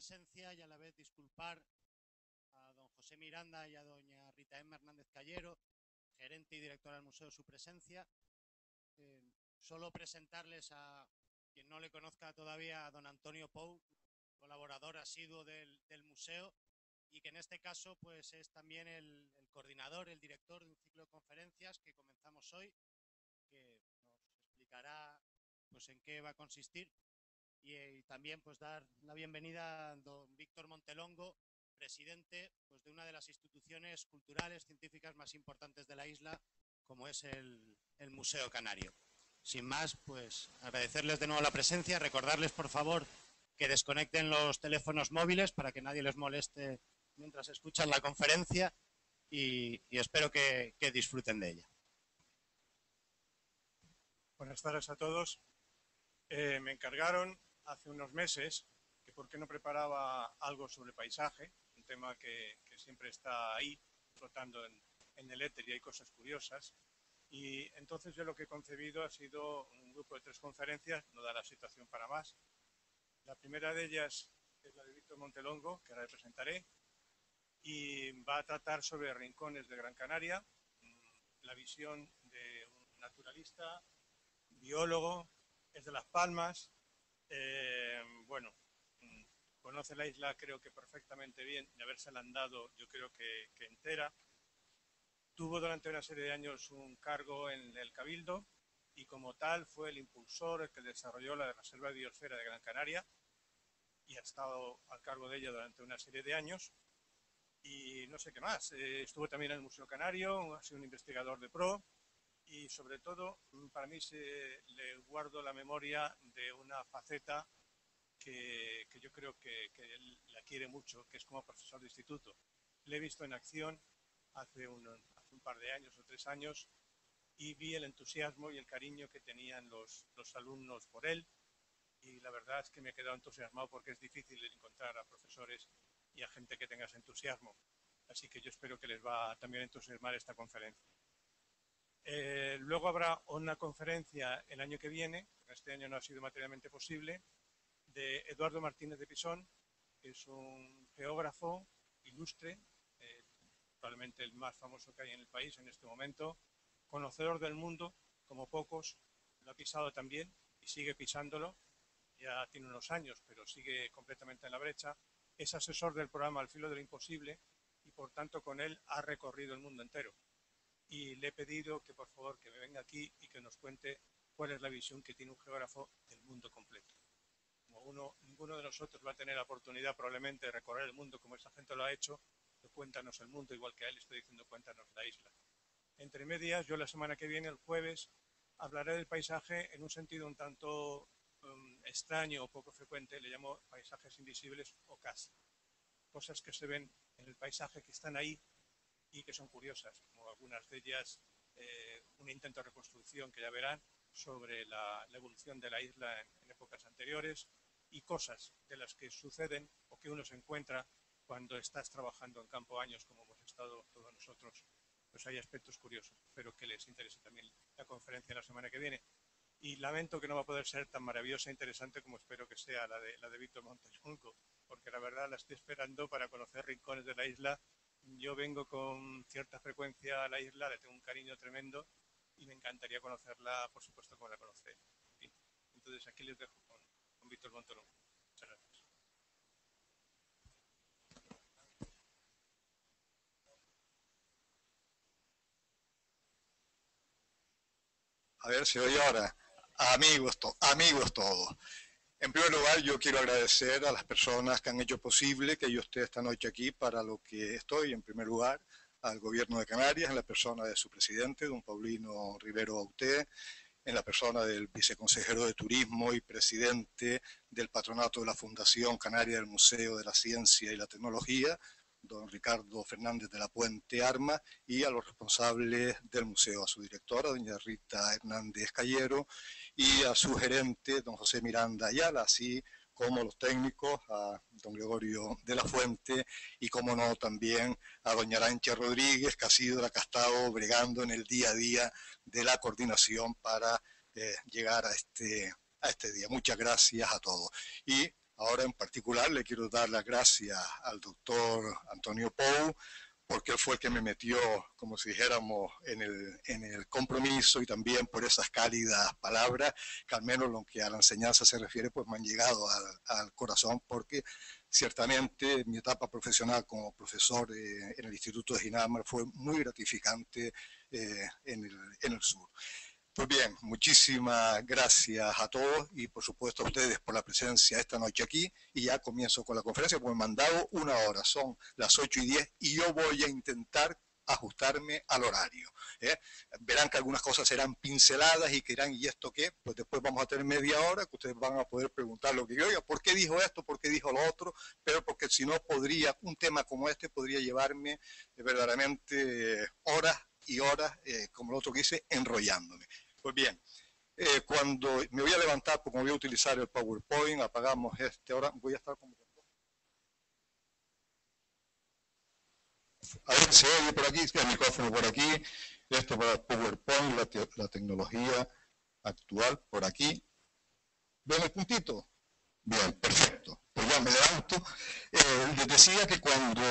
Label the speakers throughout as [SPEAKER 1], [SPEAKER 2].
[SPEAKER 1] presencia y a la vez disculpar a don José Miranda y a doña Rita Emma Hernández Callero, gerente y directora del museo, su presencia. Solo presentarles a quien no le conozca todavía a don Antonio Pou, colaborador asiduo del museo, y que en este caso pues es también el coordinador, el director de un ciclo de conferencias que comenzamos hoy, que nos explicará pues en qué va a consistir, y también pues dar la bienvenida a don Víctor Montelongo, presidente pues, de una de las instituciones culturales, científicas más importantes de la isla, como es el Museo Canario. Sin más, pues agradecerles de nuevo la presencia, recordarles por favor que desconecten los teléfonos móviles para que nadie les moleste mientras escuchan la conferencia y espero que disfruten de ella.
[SPEAKER 2] Buenas tardes a todos. Me encargaron hace unos meses que por qué no preparaba algo sobre paisaje, un tema que siempre está ahí, flotando en el éter y hay cosas curiosas. Y entonces yo lo que he concebido ha sido un grupo de 3 conferencias, no da la situación para más. La primera de ellas es la de Víctor Montelongo, que ahora le presentaré, y va a tratar sobre rincones de Gran Canaria, la visión de un naturalista, biólogo, es de Las Palmas, bueno, conoce la isla creo que perfectamente bien, de habérsela andado yo creo que entera. Tuvo durante una serie de años un cargo en el Cabildo y como tal fue el impulsor, el que desarrolló la Reserva de Biosfera de Gran Canaria y ha estado al cargo de ella durante una serie de años. Y no sé qué más, estuvo también en el Museo Canario, ha sido un investigador de pro y sobre todo para mí le guardo la memoria de una faceta que yo creo que él la quiere mucho, que es como profesor de instituto. Le he visto en acción hace un par de años o 3 años y vi el entusiasmo y el cariño que tenían los alumnos por él y la verdad es que me he quedado entusiasmado porque es difícil encontrar a profesores y a gente que tenga ese entusiasmo. Así que yo espero que les va también a entusiasmar esta conferencia. Luego habrá una conferencia el año que viene, este año no ha sido materialmente posible, de Eduardo Martínez de Pisón, que es un geógrafo ilustre, probablemente el más famoso que hay en el país en este momento, conocedor del mundo, como pocos, lo ha pisado también y sigue pisándolo, ya tiene unos años, pero sigue completamente en la brecha, es asesor del programa Al Filo de lo Imposible y por tanto con él ha recorrido el mundo entero. Y le he pedido que por favor que me venga aquí y que nos cuente cuál es la visión que tiene un geógrafo del mundo completo. Como ninguno de nosotros va a tener la oportunidad probablemente de recorrer el mundo como esa gente lo ha hecho, cuéntanos el mundo, igual que a él estoy diciendo cuéntanos la isla. Entre medias, yo la semana que viene, el jueves, hablaré del paisaje en un sentido un tanto extraño o poco frecuente, le llamo paisajes invisibles o casi. Cosas que se ven en el paisaje que están ahí y que son curiosas, como algunas de ellas, un intento de reconstrucción que ya verán sobre la evolución de la isla en épocas anteriores y cosas de las que suceden o que uno se encuentra cuando estás trabajando en campo años como hemos estado todos nosotros, pues hay aspectos curiosos. Espero que les interese también la conferencia la semana que viene. Y lamento que no va a poder ser tan maravillosa e interesante como espero que sea la de Víctor Montelongo, porque la verdad la estoy esperando para conocer rincones de la isla. Yo vengo con cierta frecuencia a la isla, le tengo un cariño tremendo y me encantaría conocerla, por supuesto, como la conoce. Entonces aquí les dejo con Víctor Montelongo. Muchas gracias.
[SPEAKER 3] A ver, se oye ahora. Amigos todos. En primer lugar, yo quiero agradecer a las personas que han hecho posible que yo esté esta noche aquí para lo que estoy. En primer lugar, al Gobierno de Canarias, en la persona de su presidente, don Paulino Rivero Auté, en la persona del viceconsejero de Turismo y presidente del patronato de la Fundación Canaria del Museo de la Ciencia y la Tecnología, don Ricardo Fernández de la Puente Armas, y a los responsables del museo, a su directora, doña Rita Hernández Callero, y a su gerente, don José Miranda Ayala, así como los técnicos, a don Gregorio de la Fuente, y como no también a doña Arancha Rodríguez, que ha sido la que ha estado bregando en el día a día de la coordinación para llegar a este día. Muchas gracias a todos. Y Ahora en particular le quiero dar las gracias al doctor Antonio Pou, porque él fue el que me metió, como si dijéramos, en el compromiso, y también por esas cálidas palabras que al menos lo que a la enseñanza se refiere, pues me han llegado al corazón, porque ciertamente mi etapa profesional como profesor en el Instituto de Ginamar fue muy gratificante en el sur. Pues bien, muchísimas gracias a todos y por supuesto a ustedes por la presencia esta noche aquí, y ya comienzo con la conferencia, porque me han dado 1 hora, son las 8:10 y yo voy a intentar ajustarme al horario. Verán que algunas cosas serán pinceladas y que dirán, ¿y esto qué? Pues después vamos a tener media hora que ustedes van a poder preguntar lo que yo, oiga, ¿por qué dijo esto? ¿Por qué dijo lo otro? Pero porque si no podría, un tema como este podría llevarme verdaderamente horas y horas, como el otro que dice, enrollándome. Pues bien, cuando me voy a levantar, porque voy a utilizar el PowerPoint, apagamos ahora voy a estar como... A ver, se oye por aquí, el micrófono por aquí, esto para PowerPoint, la tecnología actual por aquí. ¿Ven el puntito? Bien, perfecto. Pues ya me levanto. Les decía que cuando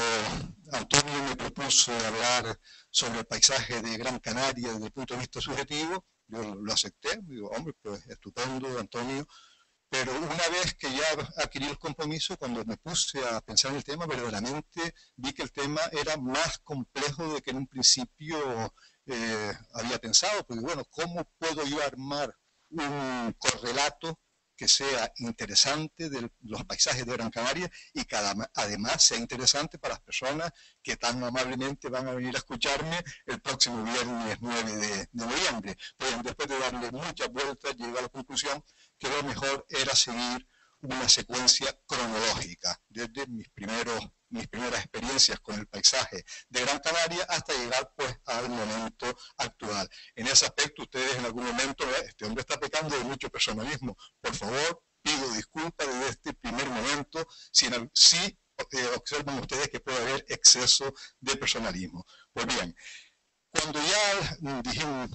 [SPEAKER 3] Antonio me propuso hablar sobre el paisaje de Gran Canaria desde el punto de vista subjetivo, yo lo acepté. Digo, hombre, pues estupendo, Antonio. Pero una vez que ya adquirí el compromiso, cuando me puse a pensar en el tema, verdaderamente vi que el tema era más complejo de que en un principio había pensado. Porque bueno, ¿cómo puedo yo armar un correlato que sea interesante de los paisajes de Gran Canaria y que además sea interesante para las personas que tan amablemente van a venir a escucharme el próximo viernes 9 de noviembre? Pues después de darle muchas vueltas, llegué a la conclusión que lo mejor era seguir una secuencia cronológica, desde mis primeras experiencias con el paisaje de Gran Canaria hasta llegar pues al momento actual. En ese aspecto, ustedes en algún momento, este hombre está pecando de mucho personalismo. Por favor, pido disculpas desde este primer momento, si observan ustedes que puede haber exceso de personalismo. Pues bien, cuando ya dijimos...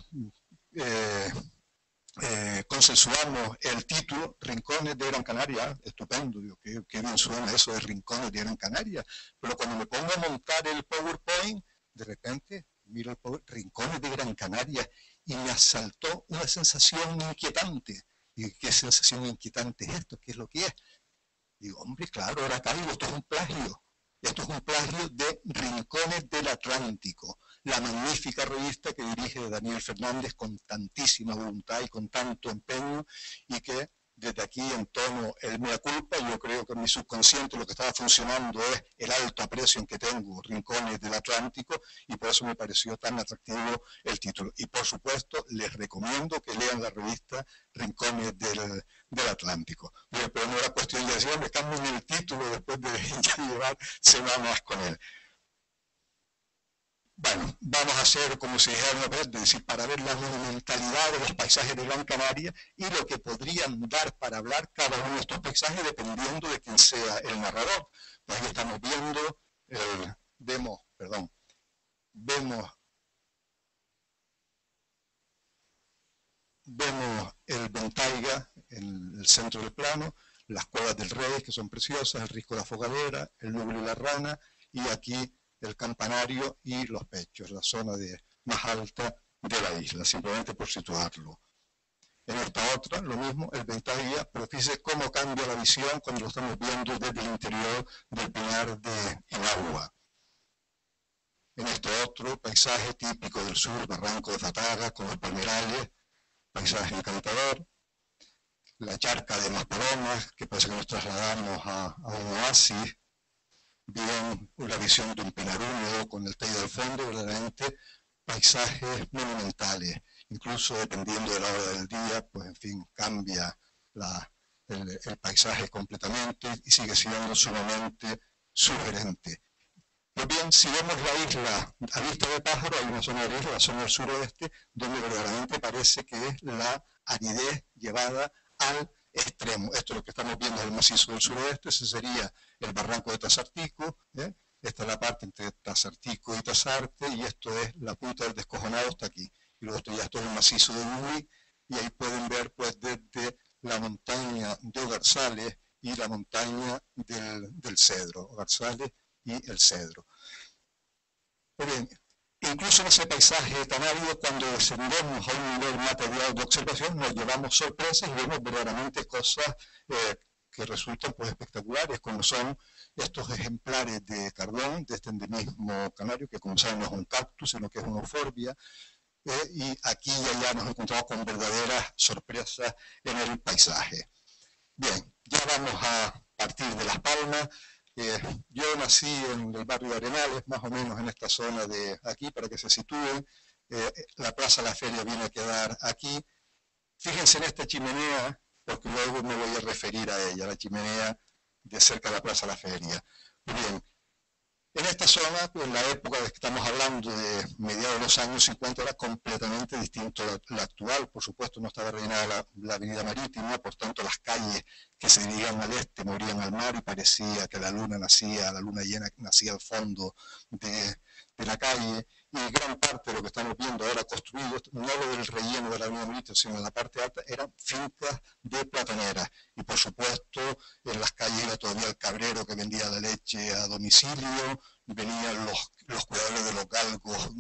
[SPEAKER 3] consensuamos el título, Rincones de Gran Canaria, estupendo, digo, qué bien suena eso de Rincones de Gran Canaria, pero cuando me pongo a montar el PowerPoint, de repente miro el Rincones de Gran Canaria y me asaltó una sensación inquietante. Y ¿qué sensación inquietante es esto? ¿Qué es lo que es? Digo, hombre, claro, ahora caigo, esto es un plagio. Esto es un plagio de Rincones del Atlántico, la magnífica revista que dirige Daniel Fernández con tantísima voluntad y con tanto empeño, y que desde aquí entono el mea culpa. Yo creo que en mi subconsciente lo que estaba funcionando es el alto aprecio en que tengo Rincones del Atlántico, y por eso me pareció tan atractivo el título. Y por supuesto les recomiendo que lean la revista Rincones del Atlántico. Pero no era cuestión de decir, me cambien el título después de ya llevar semanas con él. Bueno, vamos a hacer como se dijera una vez, es decir, para ver la monumentalidad de los paisajes de Gran Canaria y lo que podrían dar para hablar cada uno de estos paisajes dependiendo de quién sea el narrador. Pues ahí estamos viendo, vemos el Ventaiga en el centro del plano, las Cuevas del Rey, que son preciosas, el Risco de la Fogadera, el Núcleo y la Rana, y aquí el campanario y los pechos, la zona más alta de la isla, simplemente por situarlo. En esta otra, lo mismo, el Ventaiga, pero fíjese cómo cambia la visión cuando lo estamos viendo desde el interior del Pinar de Enagua. En este otro, paisaje típico del sur, Barranco de Fataga, con los palmerales, paisaje encantador. La charca de Maspalomas, que parece que nos trasladamos a un oasis. Bien, una visión de un pinar húmedo con el Teide del fondo, verdaderamente paisajes monumentales. Incluso dependiendo de la hora del día, pues en fin, cambia el paisaje completamente y sigue siendo sumamente sugerente. Pues bien, si vemos la isla a vista de pájaro, hay una zona de la isla, la zona del suroeste, donde verdaderamente parece que es la aridez llevada al extremo. Esto es lo que estamos viendo del macizo del suroeste, ese sería el barranco de Tasartico, esta es la parte entre Tasartico y Tasarte, y esto es la punta del Descojonado hasta aquí. Y luego esto ya es todo el macizo de Uy, y ahí pueden ver pues desde la montaña de Ogarzales y la montaña del cedro, Orzales y el cedro. Muy bien, incluso en ese paisaje tan árido, cuando descendemos a un nivel material de observación, nos llevamos sorpresas y vemos verdaderamente cosas que resultan pues espectaculares, como son estos ejemplares de cardón, de este endemismo canario, que como saben no es un cactus, sino que es una euforbia, y aquí y allá nos encontramos con verdaderas sorpresas en el paisaje. Bien, ya vamos a partir de Las Palmas. Yo nací en el barrio de Arenales, más o menos en esta zona de aquí, para que se sitúen. La Plaza La Feria viene a quedar aquí. Fíjense en esta chimenea, porque luego me voy a referir a ella, la chimenea de cerca de la Plaza La Feria. Muy bien. En esta zona, en la época de que estamos hablando de mediados de los años 50, era completamente distinto a la actual. Por supuesto, no estaba rellenada la avenida marítima, por tanto las calles que se dirigían al este morían al mar y parecía que la luna llena nacía al fondo de la calle. Y gran parte de lo que estamos viendo ahora construido, no lo del relleno de la avenida marítima, sino en la parte alta, eran fincas de plataneras. Y por supuesto, en las calles era todavía el cabrero que vendía la leche a domicilio, venían los cuidadores de los galgos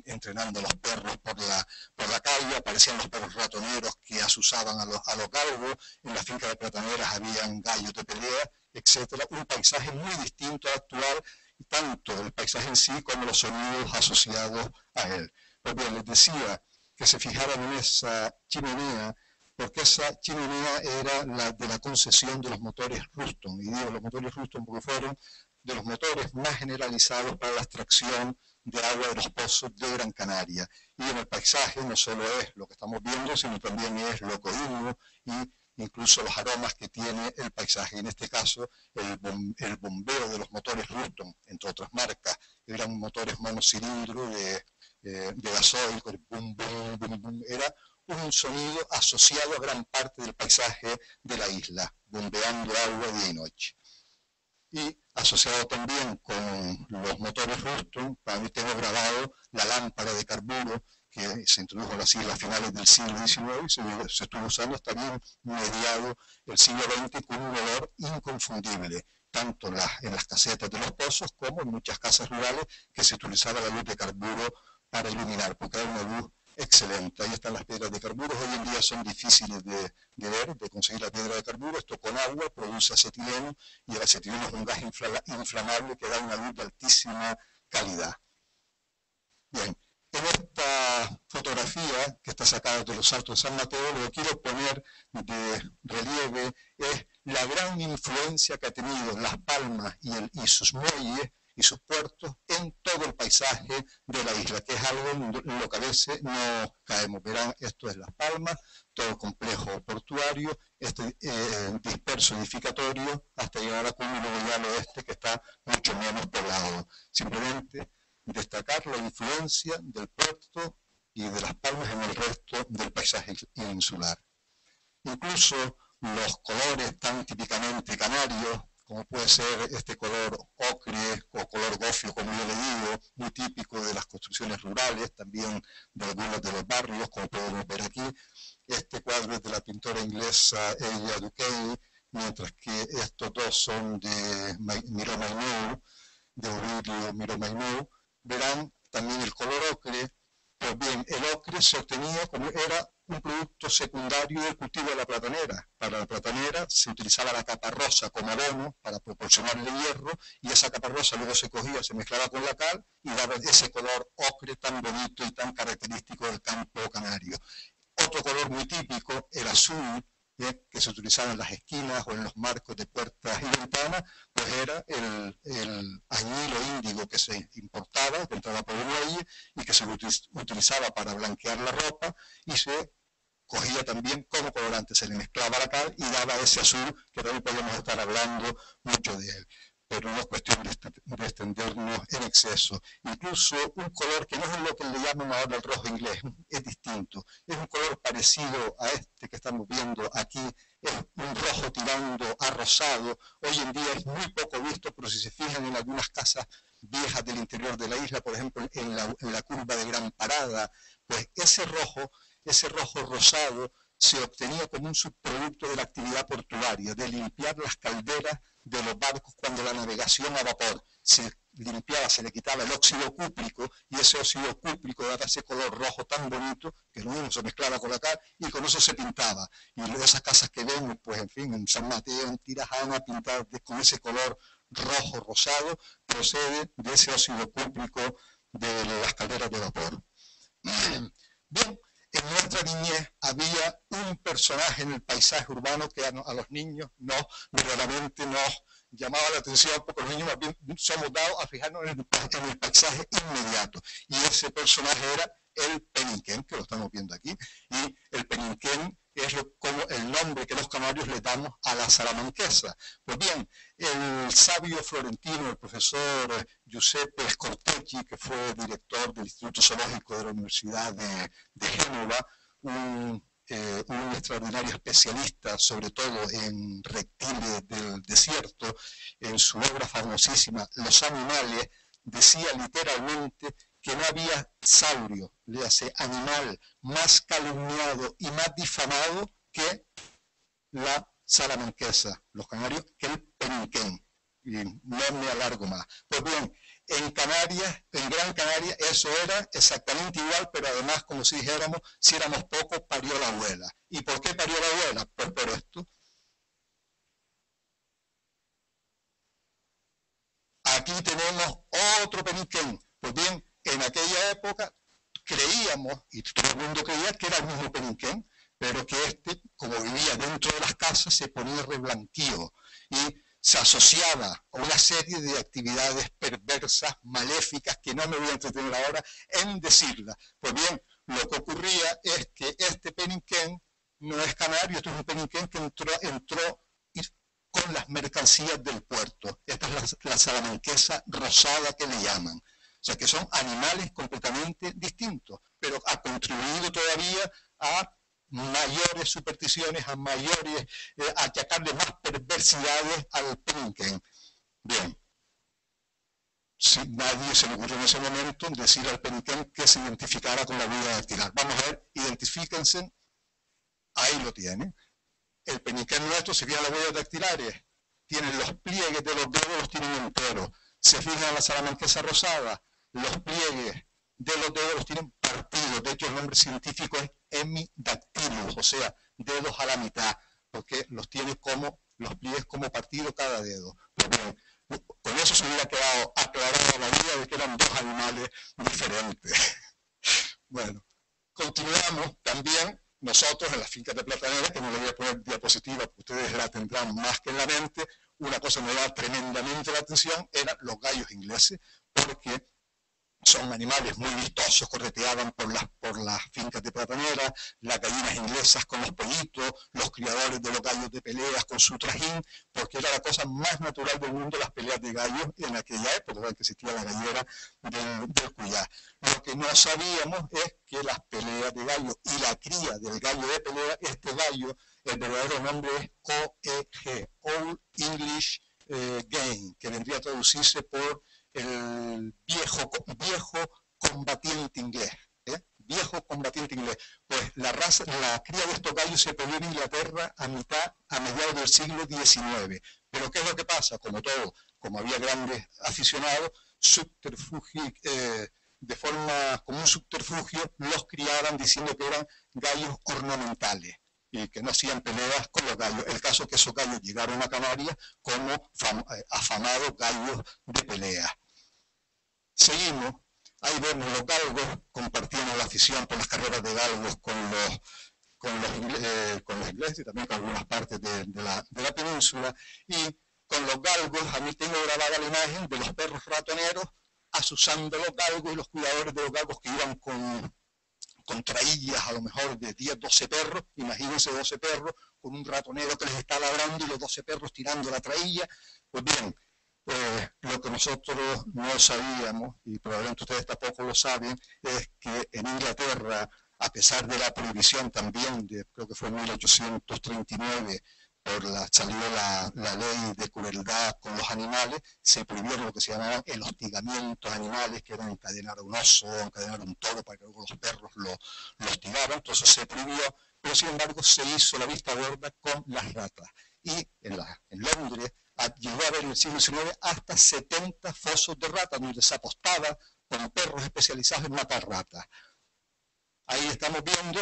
[SPEAKER 3] entrenando a los perros por la calle, aparecían los perros ratoneros que asusaban a los galgos, en la finca de plataneras habían gallos de pelea, etc. Un paisaje muy distinto al actual, tanto el paisaje en sí como los sonidos asociados a él. Pues bien, les decía que se fijaran en esa chimenea, porque esa chimenea era la de la concesión de los motores Ruston, y digo los motores Ruston porque fueron de los motores más generalizados para la extracción de agua de los pozos de Gran Canaria. Y en el paisaje no solo es lo que estamos viendo, sino también es lo cohíno y incluso los aromas que tiene el paisaje. En este caso, el bombeo de los motores Ruston, entre otras marcas, eran motores monocilindro de gasoil, boom, boom, boom, boom. Era un sonido asociado a gran parte del paisaje de la isla, bombeando agua día y noche. Y asociado también con los motores Ruston, para mí tengo grabado la lámpara de carburo, que se introdujo en las islas a finales del siglo XIX y se estuvo usando hasta bien mediado el siglo XX con un olor inconfundible, tanto en las casetas de los pozos como en muchas casas rurales que se utilizaba la luz de carburo para iluminar, porque era una luz excelente. Ahí están las piedras de carburo, hoy en día son difíciles de ver, de conseguir la piedra de carburo. Esto con agua produce acetileno y el acetileno es un gas inflamable que da una luz de altísima calidad. Bien. En esta fotografía que está sacada de los Altos de San Mateo, lo que quiero poner de relieve es la gran influencia que ha tenido Las Palmas y sus muelles y sus puertos en todo el paisaje de la isla, que es algo en lo que a veces no caemos. Verán, esto es Las Palmas, todo el complejo portuario, este disperso edificatorio, hasta llegar a Cúmulo al oeste, que está mucho menos poblado. Simplemente destacar la influencia del puerto y de Las Palmas en el resto del paisaje insular. Incluso los colores tan típicamente canarios, como puede ser este color ocre o color gofio, como yo le digo, muy típico de las construcciones rurales, también de algunos de los barrios, como podemos ver aquí. Este cuadro es de la pintora inglesa Ella Duquesne, mientras que estos dos son de Miró Mainou, de Ovidio Miró Mainou. Verán también el color ocre. Pues bien, el ocre se obtenía como era un producto secundario del cultivo de la platanera. Para la platanera se utilizaba la caparrosa como abono para proporcionarle hierro, y esa caparrosa luego se cogía, se mezclaba con la cal y daba ese color ocre tan bonito y tan característico del campo canario. Otro color muy típico, el azul, que se utilizaba en las esquinas o en los marcos de puertas y ventanas, pues era el añilo índigo que se importaba, que entraba por el muelle y que se utilizaba para blanquear la ropa, y se cogía también como colorante, se le mezclaba la cal y daba ese azul, que también podemos estar hablando mucho de él. Pero no es cuestión de extendernos en exceso. Incluso un color que no es lo que le llaman ahora el rojo inglés, es distinto. Es un color parecido a este que estamos viendo aquí, es un rojo tirando a rosado. Hoy en día es muy poco visto, pero si se fijan en algunas casas viejas del interior de la isla, por ejemplo en la curva de Gran Parada, pues ese rojo rosado se obtenía como un subproducto de la actividad portuaria, de limpiar las calderas de los barcos cuando la navegación a vapor se limpiaba, se le quitaba el óxido cúprico, y ese óxido cúprico daba ese color rojo tan bonito que lo mismo se mezclaba con la cal y con eso se pintaba. Y esas casas que vemos, pues en fin, en San Mateo, en Tirajana, pintadas con ese color rojo rosado, procede de ese óxido cúprico de las calderas de vapor. Bien, en nuestra niñez había un personaje en el paisaje urbano que a los niños verdaderamente nos llamaba la atención, porque los niños más bien somos dados a fijarnos en el paisaje inmediato. Y ese personaje era el Peninquén, que lo estamos viendo aquí. Y el Peninquén es como el nombre que los canarios le damos a la salamanquesa. Pues bien, el sabio florentino, el profesor Giuseppe Scortecchi, que fue director del Instituto Zoológico de la Universidad de Génova, un extraordinario especialista, sobre todo en reptiles del desierto, en su obra famosísima Los animales, decía literalmente que no había saurio, le hace animal más calumniado y más difamado que la salamanquesa, los canarios, que el Peninquén. Y no me alargo más. Pues bien, en Canarias, en Gran Canaria, eso era exactamente igual, pero además, como si dijéramos, si éramos pocos, parió la abuela. ¿Y por qué parió la abuela? Pues por esto. Aquí tenemos otro Peninquén. Pues bien, en aquella época creíamos, y todo el mundo creía que era el mismo Peninquén, pero que este, como vivía dentro de las casas, se ponía reblanquío y se asociaba a una serie de actividades perversas, maléficas, que no me voy a entretener ahora en decirlas. Pues bien, lo que ocurría es que este Peninquén no es canario, este es un Peninquén que entró con las mercancías del puerto. Esta es la salamanquesa rosada que le llaman. O sea que son animales completamente distintos, pero ha contribuido todavía a mayores supersticiones, a achacarle más perversidades al Peninquén. Bien, si nadie se le ocurrió en ese momento decir al Peninquén que se identificara con la huella dactilar. Vamos a ver, identifíquense, ahí lo tienen. El Peninquén nuestro, se fijan las huellas dactilares, tienen los pliegues de los dedos, los tienen enteros. Se fijan en la salamanquesa rosada, los pliegues de los dedos los tienen partidos. De hecho, el nombre científico es hemidactylus, o sea, dedos a la mitad, porque los tiene como, los pliegues como partido cada dedo. Pues bien, con eso se hubiera quedado aclarada la idea de que eran dos animales diferentes. Bueno, continuamos también. Nosotros en las fincas de platanera, que no le voy a poner diapositiva, porque ustedes la tendrán más que en la mente, una cosa que me da tremendamente la atención eran los gallos ingleses, porque son animales muy vistosos, correteaban por las fincas de platanera, las gallinas inglesas con los pollitos, los criadores de los gallos de peleas con su trajín, porque era la cosa más natural del mundo, las peleas de gallos en aquella época, que existía la gallera del Cuyá. Lo que no sabíamos es que las peleas de gallo y la cría del gallo de pelea, este gallo, el verdadero nombre es OEG, Old English Game, que vendría a traducirse por el viejo combatiente inglés. Viejo combatiente inglés. Pues la cría de estos gallos se perdió en Inglaterra a mediados del siglo XIX. Pero ¿qué es lo que pasa? Como todo, como había grandes aficionados, como un subterfugio, los criaban diciendo que eran gallos ornamentales y que no hacían peleas con los gallos. El caso es que esos gallos llegaron a Canarias como afamados gallos de pelea. Seguimos, ahí vemos los galgos, compartían la afición por las carreras de galgos con los ingleses y también con algunas partes de la península. Y con los galgos, a mí tengo grabada la imagen de los perros ratoneros asusando los galgos y los cuidadores de los galgos que iban con traillas a lo mejor de 10, 12 perros, imagínense 12 perros con un ratonero que les está ladrando y los 12 perros tirando la trailla. Pues bien, lo que nosotros no sabíamos, y probablemente ustedes tampoco lo saben, es que en Inglaterra, a pesar de la prohibición también, creo que fue en 1839, salió la ley de crueldad con los animales, se prohibieron lo que se llamaban el hostigamiento a animales, que era encadenar a un oso, encadenar a un toro para que luego los perros lo hostigaran. Entonces se prohibió, pero sin embargo se hizo la vista gorda con las ratas. Y en Londres llegó a haber en el siglo XIX hasta 70 fosos de ratas, donde se apostaba con perros especializados en matar ratas. Ahí estamos viendo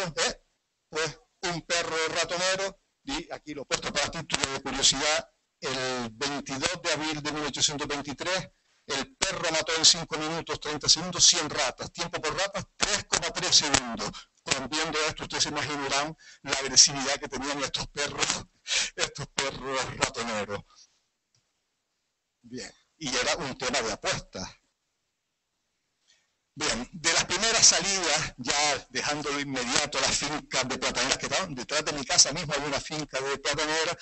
[SPEAKER 3] pues un perro ratonero, y aquí lo he puesto para título de curiosidad. El 22 de abril de 1823, el perro mató en 5 minutos 30 segundos 100 ratas. Tiempo por ratas, 3,3 segundos. Viendo esto, ustedes se imaginarán la agresividad que tenían estos perros ratoneros. Bien, y era un tema de apuestas. Bien, de las primeras salidas, ya dejando de inmediato las fincas de plataneras que estaban detrás de mi casa mismo, hay una finca de plataneras,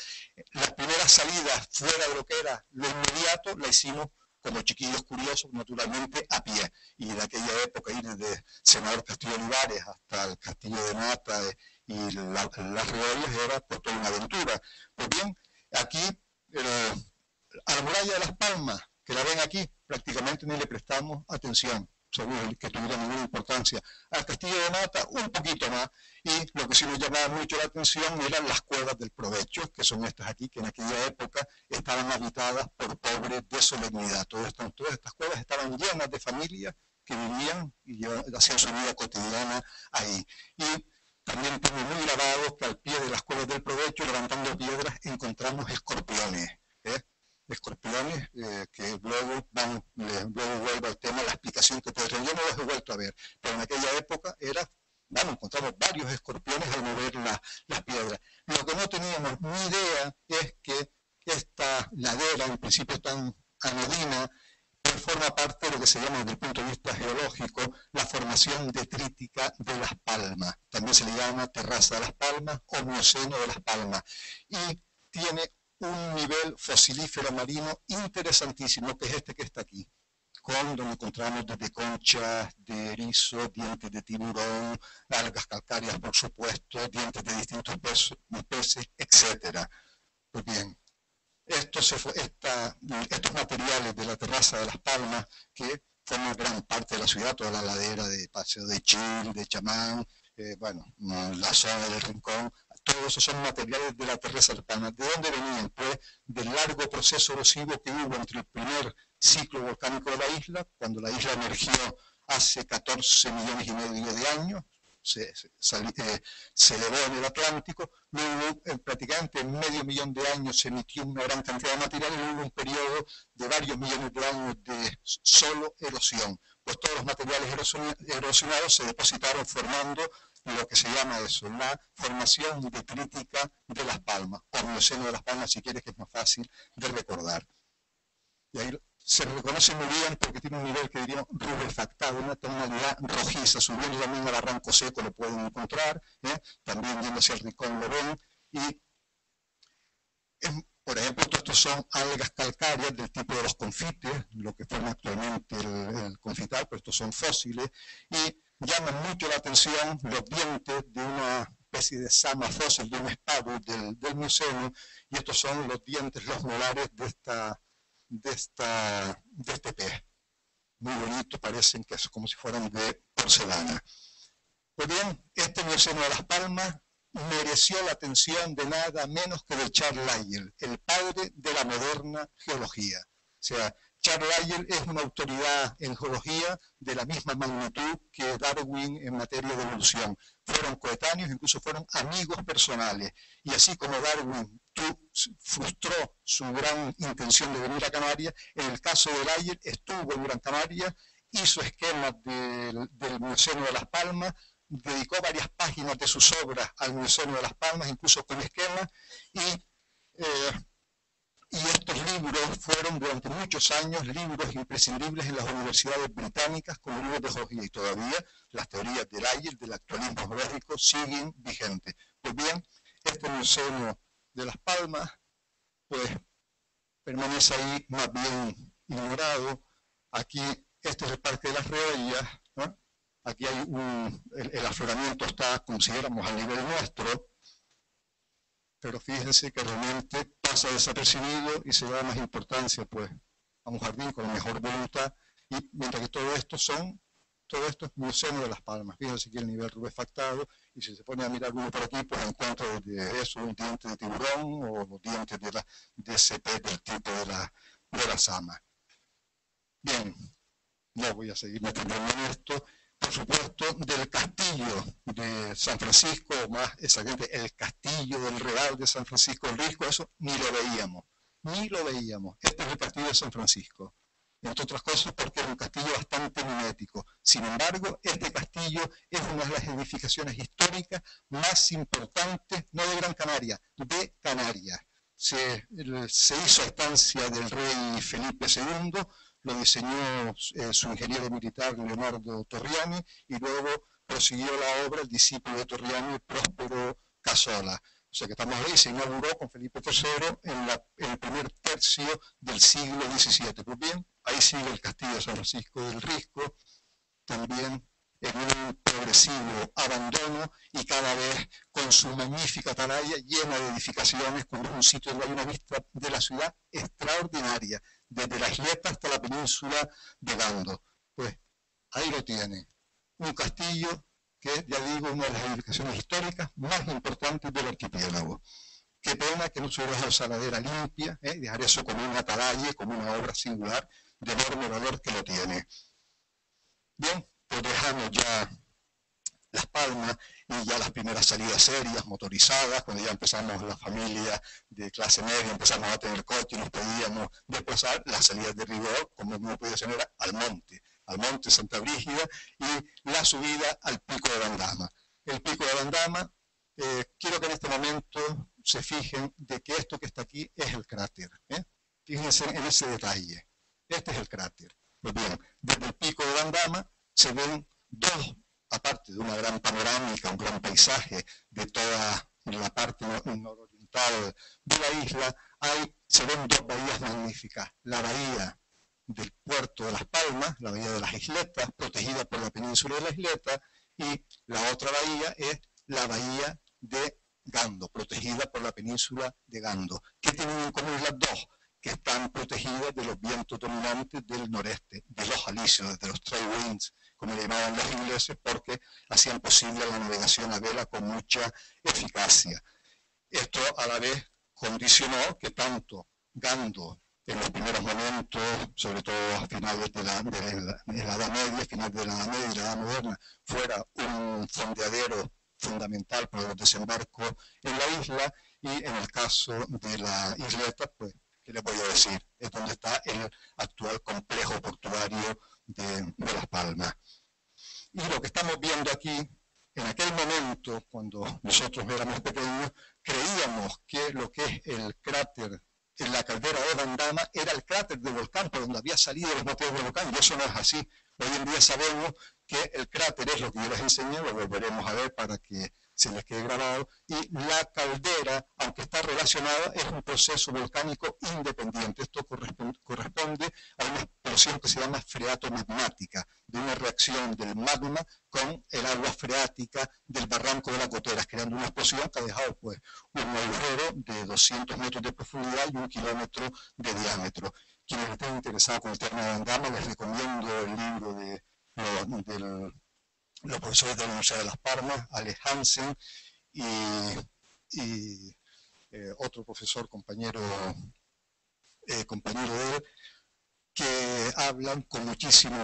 [SPEAKER 3] las primeras salidas fuera de lo que era lo inmediato, la hicimos como chiquillos curiosos, naturalmente, a pie. Y en aquella época, ir desde Senador Castillo Olivares hasta el Castillo de Mata y las Reollas era por toda una aventura. Pues bien, aquí, a la muralla de Las Palmas, que la ven aquí, prácticamente ni le prestamos atención, seguro que tuviera ninguna importancia. Al Castillo de Mata, un poquito más, y lo que sí nos llamaba mucho la atención eran las cuevas del Provecho, que son estas aquí, que en aquella época estaban habitadas por pobres de solemnidad. Todas estas cuevas estaban llenas de familias que vivían y hacían su vida cotidiana ahí. Y también tengo muy grabado que al pie de las cuevas del Provecho, levantando piedras, encontramos escorpiones. Escorpiones que luego vuelvo al tema, la explicación que yo no los he vuelto a ver, pero en aquella época encontramos varios escorpiones al mover las piedras. Lo que no teníamos ni idea es que esta ladera, en principio tan anodina, forma parte de lo que se llama desde el punto de vista geológico la formación detrítica de Las Palmas. También se le llama terraza de Las Palmas o mioceno de Las Palmas. Y tiene un nivel fosilífero marino interesantísimo, que es este que está aquí, donde encontramos desde conchas de erizo, dientes de tiburón, algas calcáreas, por supuesto, dientes de distintos peces, etc. Pues bien, estos materiales de la terraza de Las Palmas, que forman gran parte de la ciudad, toda la ladera de Paseo de Chil, de Chamán, la zona del Rincón, todos esos son materiales de la terraza de Las Palmas. ¿De dónde venían? Pues del largo proceso erosivo que hubo entre el primer ciclo volcánico de la isla, cuando la isla emergió hace 14 millones y medio de años, se elevó en el Atlántico, luego prácticamente en medio millón de años se emitió una gran cantidad de material y hubo un periodo de varios millones de años de solo erosión. Pues todos los materiales erosionados se depositaron formando lo que se llama eso, la formación detrítica de Las Palmas, o mioceno de Las Palmas, si quieres, que es más fácil de recordar. Y ahí se reconoce muy bien porque tiene un nivel que diríamos rubefactado, una tonalidad rojiza, subiendo también al Barranco Seco lo pueden encontrar, también yendo hacia el Rincón lo ven, y por ejemplo, estos son algas calcáreas del tipo de los confites, lo que forma actualmente el confital, pero estos son fósiles, y llaman mucho la atención los dientes de una especie de sama fósil, de un espado del mioceno, y estos son los dientes, los molares de este pez. Muy bonitos, parecen que es como si fueran de porcelana. Pues bien, este mioceno de Las Palmas mereció la atención de nada menos que de Charles Lyell, el padre de la moderna geología. O sea, Charles Lyell es una autoridad en geología de la misma magnitud que Darwin en materia de evolución. Fueron coetáneos, incluso fueron amigos personales. Y así como Darwin frustró su gran intención de venir a Canarias, en el caso de Lyell estuvo en Gran Canaria, hizo esquemas del mioceno de Las Palmas, dedicó varias páginas de sus obras al mioceno de Las Palmas, incluso con esquemas, y estos libros fueron durante muchos años libros imprescindibles en las universidades británicas como libros de geología, y todavía las teorías de Lyell, del actualismo geológico, siguen vigentes. Pues bien, este mioceno de Las Palmas pues permanece ahí más bien ignorado. Aquí este es el Parque de las Reollas, ¿no? Aquí hay el afloramiento está, consideramos, al nivel nuestro, pero fíjense que realmente pasa desapercibido y se da más importancia pues a un jardín con la mejor voluntad, y mientras que todo esto es mioceno de Las Palmas. Fíjense que el nivel rubefactado Y si se pone a mirar uno por aquí, pues encuentra desde eso un diente de tiburón o los dientes de ese pez del tipo de la sama. Bien, no voy a seguir metiendo en esto. Por supuesto, del castillo de San Francisco, o más exactamente el castillo del Real de San Francisco del Risco, eso ni lo veíamos, ni lo veíamos. Este es el castillo de San Francisco, entre otras cosas porque es un castillo bastante mimético. Sin embargo, este castillo es una de las edificaciones históricas más importantes, no de Gran Canaria, de Canarias. Se hizo a estancia del rey Felipe II, lo diseñó su ingeniero militar Leonardo Torriani y luego prosiguió la obra el discípulo de Torriani, Próspero Casola. O sea que estamos ahí, se inauguró con Felipe III en el primer tercio del siglo XVII. Pues bien, ahí sigue el castillo de San Francisco del Risco, también en un progresivo abandono y cada vez con su magnífica atalaya llena de edificaciones, con un sitio donde hay una vista de la ciudad extraordinaria, desde la isleta hasta la península de Gando. Pues ahí lo tiene, un castillo que, ya digo, una de las edificaciones históricas más importantes del archipiélago. Qué pena que no se hubiera dejado esa ladera limpia, dejar eso como un atalaye, como una obra singular de enorme valor que lo tiene. Bien, pues dejamos ya Las Palmas y ya las primeras salidas serias, motorizadas, cuando ya empezamos la familia de clase media, empezamos a tener coche y nos podíamos desplazar, las salidas de rigor, como no podía ser, era al monte Santa Brígida, y la subida al Pico de Bandama. El Pico de Bandama, quiero que en este momento se fijen de que esto que está aquí es el cráter. Fíjense en ese detalle. Este es el cráter. Pues bien, desde el Pico de Bandama se ven dos, aparte de una gran panorámica, un gran paisaje de toda la parte nororiental de la isla, se ven dos bahías magníficas. La bahía del puerto de Las Palmas, la bahía de las Isletas, protegida por la península de la Isleta, y la otra bahía es la bahía de Gando, protegida por la península de Gando. ¿Qué tienen en común las dos? Que están protegidas de los vientos dominantes del noreste, de los alisios, de los trade winds, como le llamaban los ingleses, porque hacían posible la navegación a vela con mucha eficacia. Esto a la vez condicionó que tanto Gando, en los primeros momentos, sobre todo a finales de la Edad Media, finales de la Edad Media y la Edad Moderna, fuera un fondeadero fundamental para los desembarcos en la isla, y en el caso de la isleta, pues, ¿qué les voy a decir? Es donde está el actual complejo portuario de Las Palmas. Y lo que estamos viendo aquí, en aquel momento, cuando nosotros éramos pequeños, creíamos que lo que es el cráter en la caldera de Bandama era el cráter del volcán, por donde había salido los motivos del volcán, y eso no es así. Hoy en día sabemos que el cráter es lo que yo les enseñé, lo volveremos a ver para que se les quede grabado, y la caldera, aunque está relacionada, es un proceso volcánico independiente. Esto corresponde a una explosión que se llama freatomagmática, de una reacción del magma con el agua freática del barranco de las Goteras, creando una explosión que ha dejado pues un agujero de 200 metros de profundidad y 1 kilómetro de diámetro. Quienes estén interesados con el tema de Bandama, les recomiendo el libro de los profesores de la Universidad de Las Palmas, Alex Hansen, y otro profesor, compañero de él, que hablan con muchísimo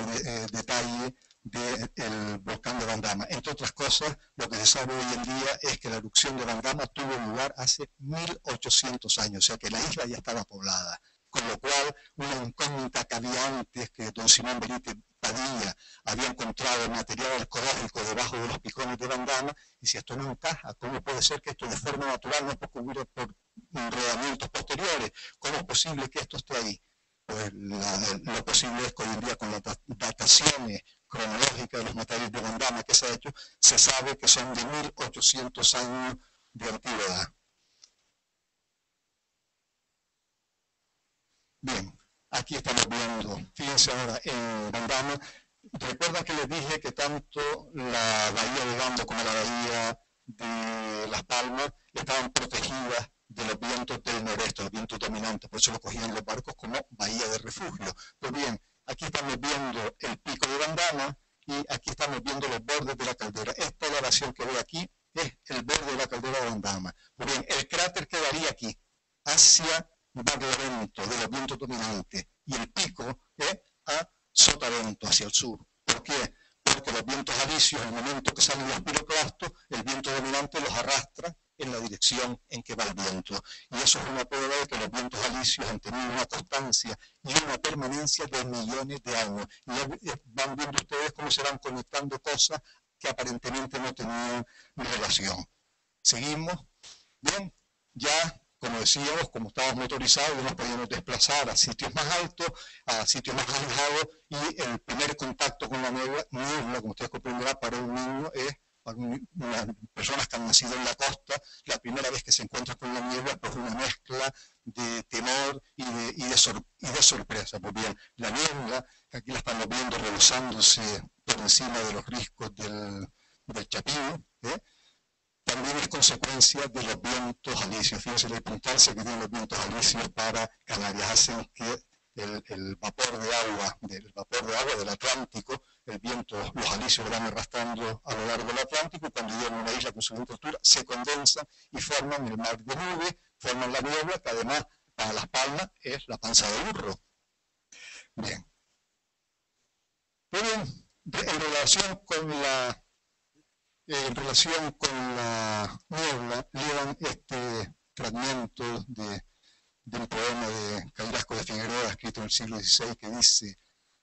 [SPEAKER 3] detalle del volcán de Bandama. Entre otras cosas, lo que se sabe hoy en día es que la erupción de Bandama tuvo lugar hace 1800 años, o sea que la isla ya estaba poblada, con lo cual una incógnita que había antes, que don Simón Benítez Padilla había encontrado material arqueológico debajo de los picones de Bandama, y si esto no encaja, ¿cómo puede ser que esto de forma natural no ocurra por enredamientos posteriores? ¿Cómo es posible que esto esté ahí? Pues lo posible es que hoy en día, con las dataciones cronológicas de los materiales de Bandama que se ha hecho, se sabe que son de 1800 años de antigüedad. Bien, aquí estamos viendo, fíjense ahora en Bandama. Recuerdan que les dije que tanto la bahía de Gando como la bahía de Las Palmas estaban protegidas de los vientos del noreste, los vientos dominantes, por eso lo cogían los barcos como bahía de refugio. Pues bien, aquí estamos viendo el pico de Bandama y aquí estamos viendo los bordes de la caldera. Esta elevación que ve aquí
[SPEAKER 4] es el borde de la caldera de Bandama. Pues bien, el cráter quedaría aquí, hacia Barlovento, de los vientos dominantes, y el pico a Sotavento, hacia el sur. ¿Por qué? Porque los vientos alisios, en el momento que salen los piroclastos, el viento dominante los arrastra en la dirección en que va el viento. Y eso es una prueba de que los vientos alisios han tenido una constancia y una permanencia de millones de años. Y van viendo ustedes cómo se van conectando cosas que aparentemente no tenían relación. Seguimos. Bien, ya, como decíamos, como estábamos motorizados, nos podíamos desplazar a sitios más altos, a sitios más alejados, y el primer contacto con la niebla, como ustedes comprenderán, para un niño es, para unas personas que han nacido en la costa, la primera vez que se encuentran con la niebla, pues una mezcla de temor y de sorpresa. Pues bien, la niebla, que aquí la estamos viendo rebusándose por encima de los riscos del Chapino, también es consecuencia de los vientos alisios. Fíjense la importancia que tienen los vientos alisios para Canarias. Hacen que el vapor de agua del Atlántico, el viento, los alisios lo van arrastrando a lo largo del Atlántico, y cuando llegan a una isla con su temperatura, se condensan y forman el mar de nube, forman la niebla, que además para Las Palmas es la panza de burro. Bien. Muy bien, en relación con la niebla, lean este fragmento de un poema de Cairasco de Figueroa, escrito en el siglo XVI, que dice,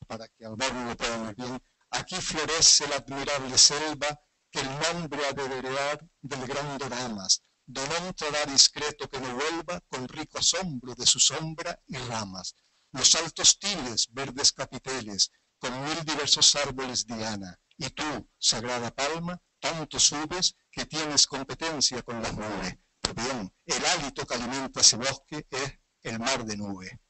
[SPEAKER 4] para que al verlo lo puedan ver bien: aquí florece la admirable selva que el nombre ha de verear del gran Doramas, donde un tradar discreto que no vuelva con rico asombro de su sombra y ramas. Los altos tiles, verdes capiteles, con 1000 diversos árboles diana, y tú, sagrada palma, tanto subes que tienes competencia con las nubes. Pues bien, el hálito que alimenta ese bosque es el mar de nube.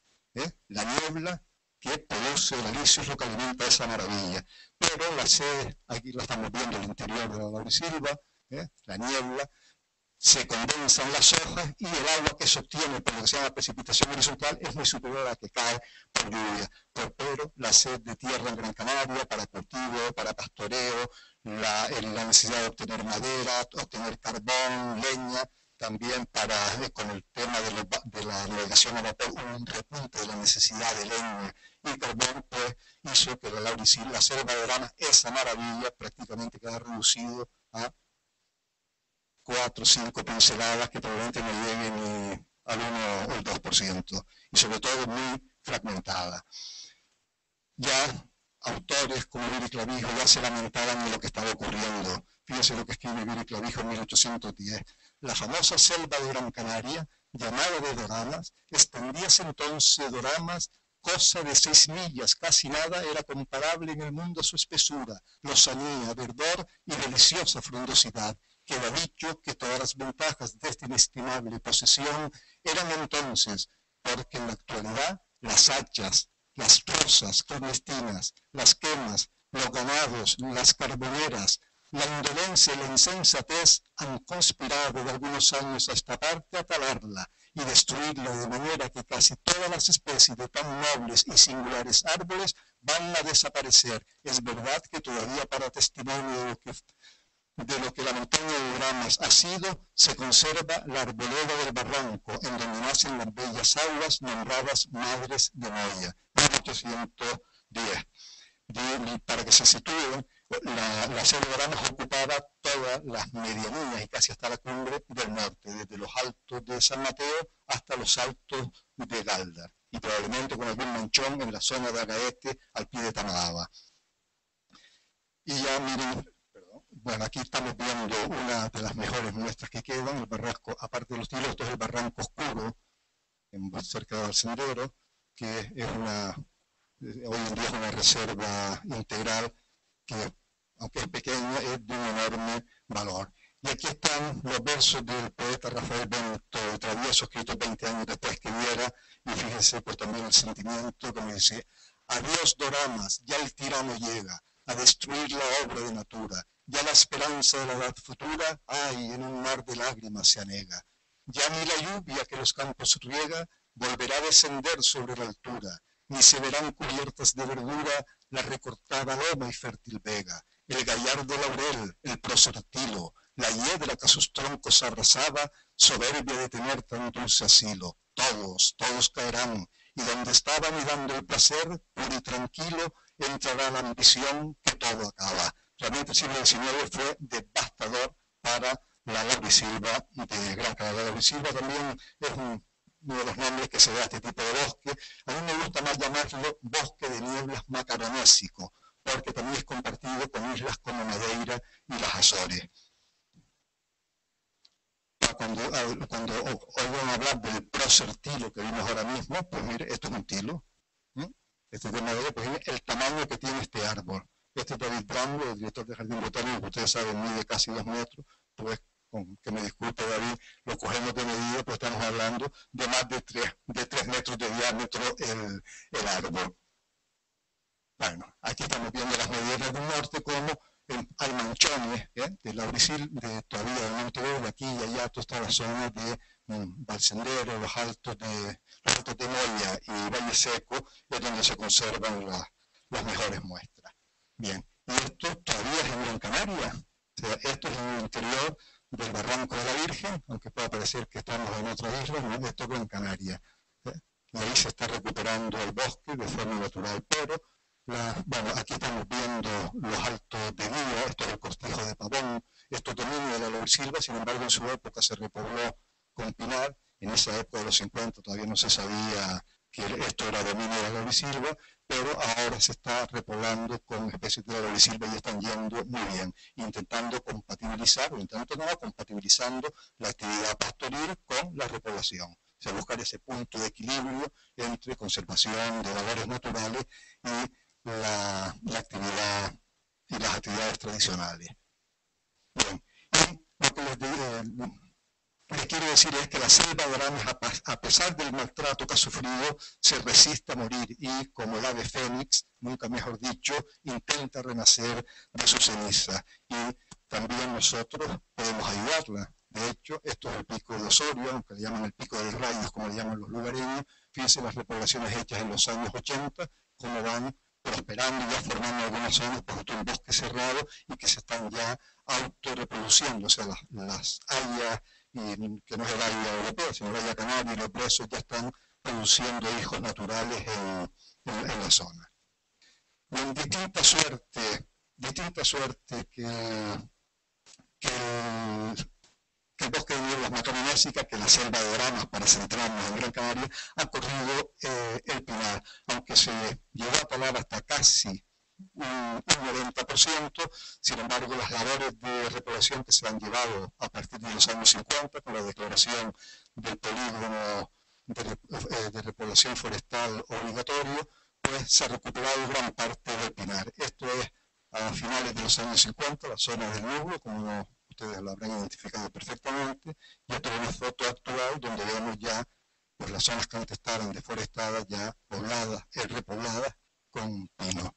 [SPEAKER 4] La niebla que produce el alisio es lo que alimenta esa maravilla. Pero la sed, aquí la estamos viendo en el interior de la laurisilva, la niebla, se condensan las hojas y el agua que se obtiene por lo que se llama precipitación horizontal es muy superior a la que cae por lluvia. Pero la sed de tierra en Gran Canaria, para cultivo, para pastoreo, la necesidad de obtener madera, obtener carbón, leña, también con el tema de la navegación a vapor, un repunte de la necesidad de leña y carbón, pues hizo que la selva de Doramas, esa maravilla, prácticamente queda reducido a 4 o 5 pinceladas que probablemente no lleguen ni al 1 o el 2%, y sobre todo muy fragmentada. Ya autores como Viri Clavijo ya se lamentaban de lo que estaba ocurriendo. Fíjense lo que escribe Viri Clavijo en 1810. La famosa selva de Gran Canaria, llamada de Doramas, extendíase entonces Doramas, cosa de 6 millas, casi nada era comparable en el mundo a su espesura, lozanía, verdor y deliciosa frondosidad. Queda dicho que todas las ventajas de esta inestimable posesión eran entonces, porque en la actualidad las hachas, las rosas clandestinas, las quemas, los ganados, las carboneras, la indolencia y la insensatez han conspirado de algunos años a esta parte a talarla y destruirla, de manera que casi todas las especies de tan nobles y singulares árboles van a desaparecer. Es verdad que todavía, para testimonio de lo que la montaña de Doramas ha sido, se conserva la arboleda del barranco, en donde nacen las bellas aguas nombradas Madres de Noya, 1810. Para que se sitúen, la selva de Doramas ocupaba todas las medianías y casi hasta la cumbre del norte, desde los altos de San Mateo hasta los altos de Galdar, y probablemente con algún manchón en la zona de Agaete, al pie de Tamadaba. Y ya miren, bueno, aquí estamos viendo una de las mejores muestras que quedan, el barranco, aparte de los tilos, esto es el barranco oscuro, cerca del sendero, que es hoy en día es una reserva integral que, aunque es pequeña, es de un enorme valor. Y aquí están los versos del poeta Rafael Bento Travieso, escritos 20 años después que viera, y fíjense pues también el sentimiento que me dice: adiós Doramas, ya el tirano llega a destruir la obra de natura, ya la esperanza de la edad futura, ay, en un mar de lágrimas se anega. Ya ni la lluvia que los campos riega volverá a descender sobre la altura, ni se verán cubiertas de verdura la recortada loma y fértil vega, el gallardo laurel, el prócer tilo, la hiedra que a sus troncos abrazaba, soberbia de tener tan dulce asilo. Todos, todos caerán, y donde estaban y dando el placer, puro y tranquilo, entrará la ambición que todo acaba. Realmente el siglo XIX fue devastador para la laurisilva de Gran Canaria. La laurisilva también es uno de los nombres que se da a este tipo de bosque. A mí me gusta más llamarlo bosque de nieblas macaronésico, porque también es compartido con islas como Madeira y las Azores. Cuando oigan hablar del prócer tilo que vimos ahora mismo, pues mire, esto es un tilo. Este de madera, pues mire el tamaño que tiene este árbol. Este David Brown, el director del Jardín Botánico, que ustedes saben, mide casi 2 metros, pues, que me disculpe David, lo cogemos de medida, pues estamos hablando de más de 3 metros de diámetro el árbol. Bueno, aquí estamos viendo las medidas del norte, como hay manchones de laurisilva, todavía de Monteverde, aquí y allá, toda esta la zona de Valsendero, los altos de Moya y Valle Seco, es donde se conservan las mejores muestras. Bien, y esto todavía es en Gran Canaria, o sea, esto es en el interior del Barranco de la Virgen, aunque pueda parecer que estamos en otra isla, no, esto es Gran Canaria. Y ahí se está recuperando el bosque de forma natural, pero bueno, aquí estamos viendo los altos de Guía, esto es el cortijo de Pavón, esto es dominio de la laurisilva, sin embargo en su época se repobló con pinar, en esa época de los 50 todavía no se sabía que esto era dominio de la laurisilva, pero ahora se está repoblando con especies de la laurisilva y están yendo muy bien, intentando compatibilizar, compatibilizando la actividad pastoril con la repoblación. O sea, buscar ese punto de equilibrio entre conservación de valores naturales y la actividad y las actividades tradicionales. Bien, y lo que les quiero decir es que la selva de Arames, a pesar del maltrato que ha sufrido, se resiste a morir y, como el ave fénix, nunca mejor dicho, intenta renacer de su ceniza. Y también nosotros podemos ayudarla. De hecho, esto es el pico de Osorio, aunque le llaman el pico del Rayo, como le llaman los lugareños. Fíjense las repoblaciones hechas en los años 80, cómo van prosperando y ya formando algunas zonas por un bosque cerrado y que se están ya autorreproduciendo. O sea, las hayas, que no es el haya europea, sino el haya canaria y los presos ya están produciendo hijos naturales en la zona. Con distinta suerte que el bosque de nieblas macaronésicas, que la selva de Arames, para centrarnos en Gran Canaria, ha corrido el pinar, aunque se llegó a talar hasta casi un 90%, sin embargo las labores de repoblación que se han llevado a partir de los años 50, con la declaración del polígono de repoblación forestal obligatorio, pues se ha recuperado gran parte del pinar. Esto es a finales de los años 50, la zona del Nublo, como ustedes lo habrán identificado perfectamente, y esto es una foto actual donde vemos ya pues, las zonas que antes estaban deforestadas, ya pobladas, repobladas con pino.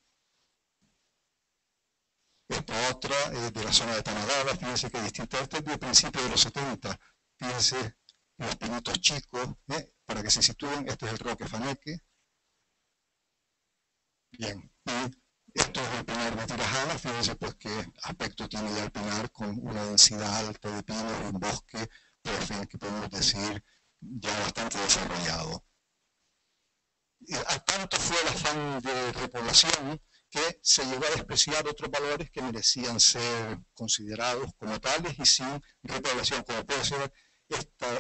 [SPEAKER 4] Esta otra es de la zona de Tanagada, fíjense que distinta, esta es de principios de los 70, fíjense los pinitos chicos, para que se sitúen, este es el Roque Faneque. Bien, y esto es el pinar de Tirajana, fíjense pues qué aspecto tiene ya el pinar con una densidad alta de pinos y un bosque, pues en fin, que podemos decir ya bastante desarrollado. Al tanto fue el afán de repoblación que se llegó a despreciar otros valores que merecían ser considerados como tales y sin repoblación, como puede ser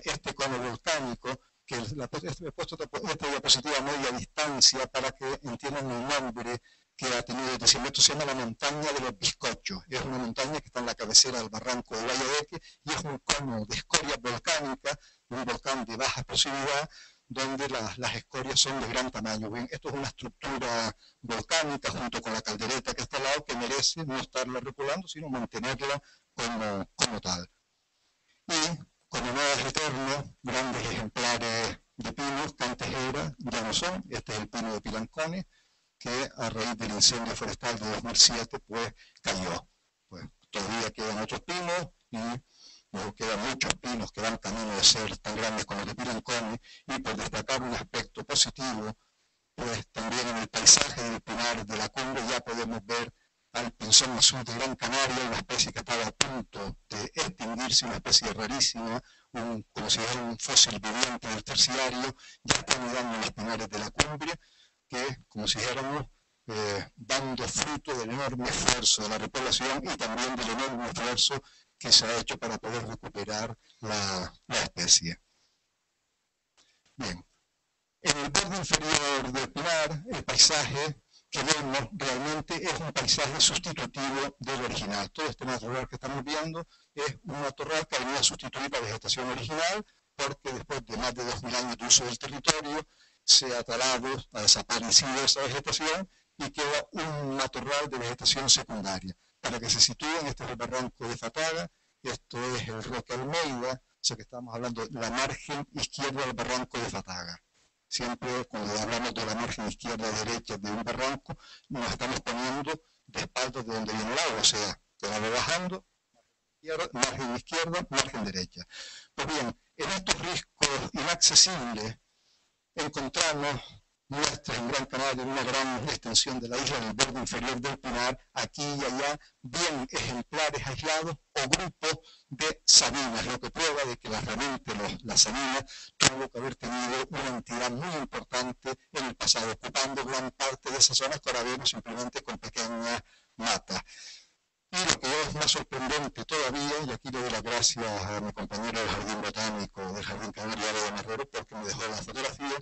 [SPEAKER 4] este cono volcánico, que he puesto esta diapositiva a media distancia para que entiendan el nombre que ha tenido desde 100 metros, se llama la montaña de los bizcochos. Es una montaña que está en la cabecera del barranco de Guayadeque y es un cono de escoria volcánica, un volcán de baja explosividad, donde las escorias son de gran tamaño. Bien, esto es una estructura volcánica junto con la caldereta que está al lado, que merece no estarla repoblando, sino mantenerla como tal. Y como no es eterno, grandes ejemplares de pinos que antes ya no son. Este es el pino de Pilancones, que a raíz del incendio forestal de 2007 pues cayó. Pues todavía quedan otros pinos y luego quedan muchos pinos que van camino de ser tan grandes como los de Pilancones, y por destacar un aspecto positivo, pues también en el paisaje del pinar de la cumbre ya podemos ver al pinzón azul de Gran Canaria, una especie que estaba a punto de extinguirse, una especie rarísima, como si fuera un fósil viviente del terciario, ya está anidando en los pinares de la cumbre, que, como si dijéramos, dando fruto del enorme esfuerzo de la repoblación y también del enorme esfuerzo que se ha hecho para poder recuperar la especie. Bien, en el borde inferior del pinar, el paisaje que vemos realmente es un paisaje sustitutivo del original. Todo este matorral que estamos viendo es un matorral que ha venido a sustituir la vegetación original, porque después de más de 2000 años de uso del territorio, se ha talado, ha desaparecido esa vegetación y queda un matorral de vegetación secundaria. Para que se sitúen, este es el barranco de Fataga, esto es el Roque Almeida, o sea que estamos hablando de la margen izquierda del barranco de Fataga. Siempre cuando hablamos de la margen izquierda o derecha de un barranco, nos estamos poniendo de espaldas de donde viene el agua, o sea, el agua bajando, margen izquierda, margen derecha. Pues bien, en estos riscos inaccesibles encontramos muestras en Gran Canaria, en una gran extensión de la isla, en el borde inferior del pinar, aquí y allá, bien ejemplares aislados o grupos de sabinas, lo que prueba de que realmente la sabina tuvo que haber tenido una entidad muy importante en el pasado, ocupando gran parte de esas zonas que ahora vemos simplemente con pequeñas matas. Y lo que es más sorprendente todavía, y aquí le doy las gracias a mi compañero del Jardín Botánico del Jardín Canario de Marrero porque me dejó la fotografía,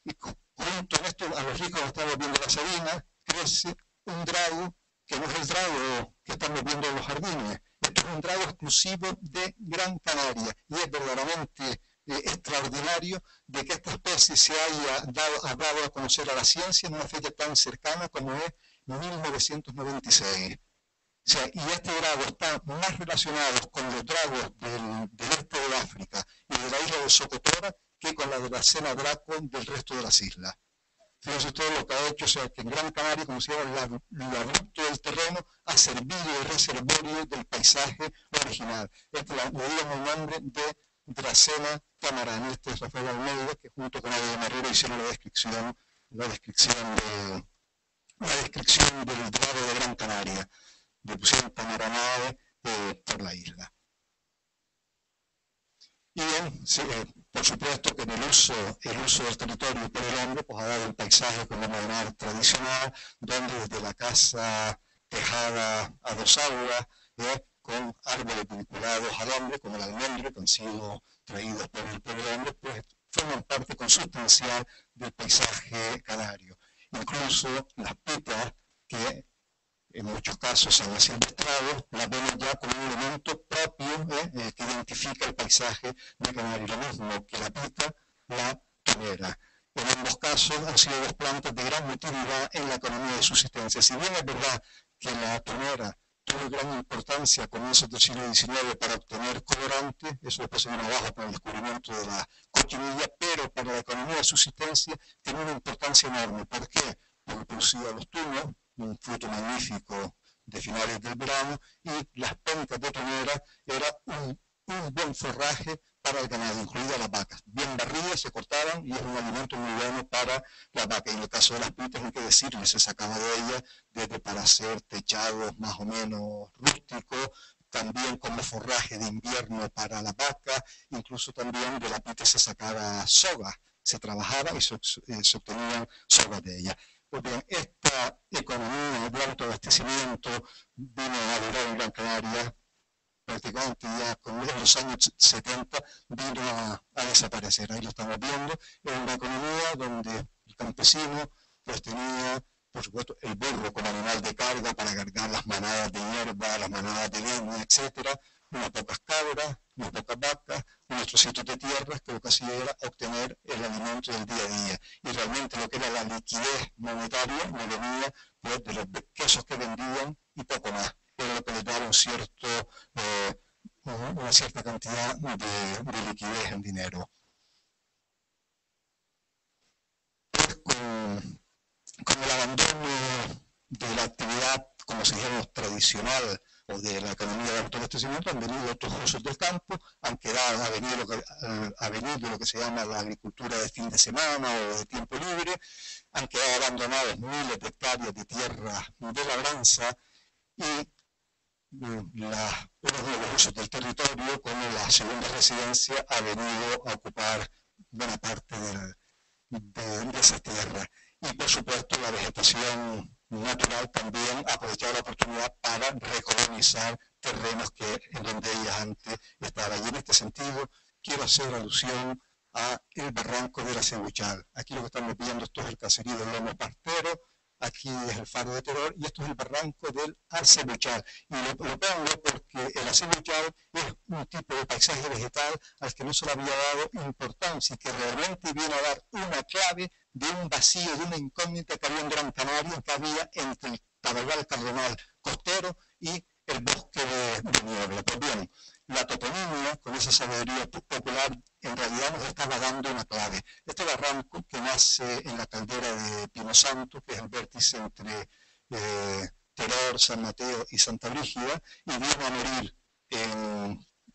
[SPEAKER 4] y junto a esto, a los ricos que estamos viendo la sabina, crece un drago que no es el drago que estamos viendo en los jardines. Esto es un drago exclusivo de Gran Canaria y es verdaderamente extraordinario de que esta especie se haya dado a conocer a la ciencia en una fecha tan cercana como es 1996. O sea, y este drago está más relacionado con los dragos del este de África y de la isla de Socotora que con la de la Sena Draco del resto de las islas. Fíjense ustedes lo que ha hecho, o sea, que en Gran Canaria, como se llama, el abrupto del terreno ha servido de reservorio del paisaje original. Este le digo el nombre de Dracena camarana. Este es Rafael Almeida, que junto con Ade Marrero hicieron la descripción del drago de Gran Canaria. Le pusieron camaranae por la isla. Y bien, sí, por supuesto que en el uso del territorio por el hombre pues ha dado un paisaje con una manera tradicional, donde desde la casa tejada a dos aguas, con árboles vinculados al hombre, como el almendro, que han sido traídos por el hombre, pues forman parte consustancial del paisaje canario. Incluso las pitas que en muchos casos se han asilvestrado, las vemos ya como un elemento propio que identifica el paisaje de Canarias, lo mismo que la pita, la tonera. En ambos casos han sido dos plantas de gran utilidad en la economía de subsistencia. Si bien es verdad que la tonera tuvo gran importancia a comienzos del siglo XIX para obtener colorante, eso después se vino abajo con el descubrimiento de la cochinilla, pero para la economía de subsistencia tiene una importancia enorme. ¿Por qué? Porque producía los tunos, un fruto magnífico de finales del verano, y las pencas de tonera era un buen forraje para el ganado, incluidas las vacas. Bien barridas, se cortaban y es un alimento muy bueno para las vacas. Y en el caso de las pitas, no hay que decirle, se sacaba de ellas desde para hacer techados más o menos rústicos, también como forraje de invierno para las vacas, incluso también de la pita se sacaba sogas, se trabajaba y se obtenían sogas de ellas. Pues bien, esta economía de autoabastecimiento vino a durar en Gran Canaria prácticamente ya con los años 70 vino a desaparecer. Ahí lo estamos viendo, es una economía donde el campesino pues tenía, por supuesto, el burro como animal de carga para cargar las manadas de hierba, las manadas de leña, etcétera, unas pocas cabras, unas pocas vacas, unos trocitos de tierras que lo que hacía era obtener el alimento del día a día. Y realmente lo que era la liquidez monetaria no venía pues, de los quesos que vendían y poco más. Era lo que les daba una cierta cantidad de liquidez en dinero. Pues con el abandono de la actividad, como se dijera, tradicional o de la economía de autoabastecimiento, han venido otros usos del campo, ha venido lo que se llama la agricultura de fin de semana o de tiempo libre, han quedado abandonados miles de hectáreas de tierra de labranza y uno de los usos del territorio, como la segunda residencia, ha venido a ocupar buena parte de esa tierra. Y por supuesto la vegetación natural también ha aprovechado la oportunidad para recolonizar terrenos en donde ella antes estaba. Y en este sentido quiero hacer alusión a el barranco de la Cebuchal. Aquí lo que estamos viendo, esto es el caserío del Lomo Pastero, aquí es el faro de Terror y esto es el barranco del Acebuchal. Y lo pongo porque el Acebuchal es un tipo de paisaje vegetal al que no se le había dado importancia y que realmente viene a dar una clave de un vacío, de una incógnita que había en Gran Canaria, que había entre el Taberval Cardonal costero y el bosque de niebla. Pues bien, la toponimia, con esa sabiduría popular, en realidad nos estaba dando una clave. Este barranco, que nace en la caldera de Pino Santo, que es el vértice entre Teror, San Mateo y Santa Brígida, y viene a morir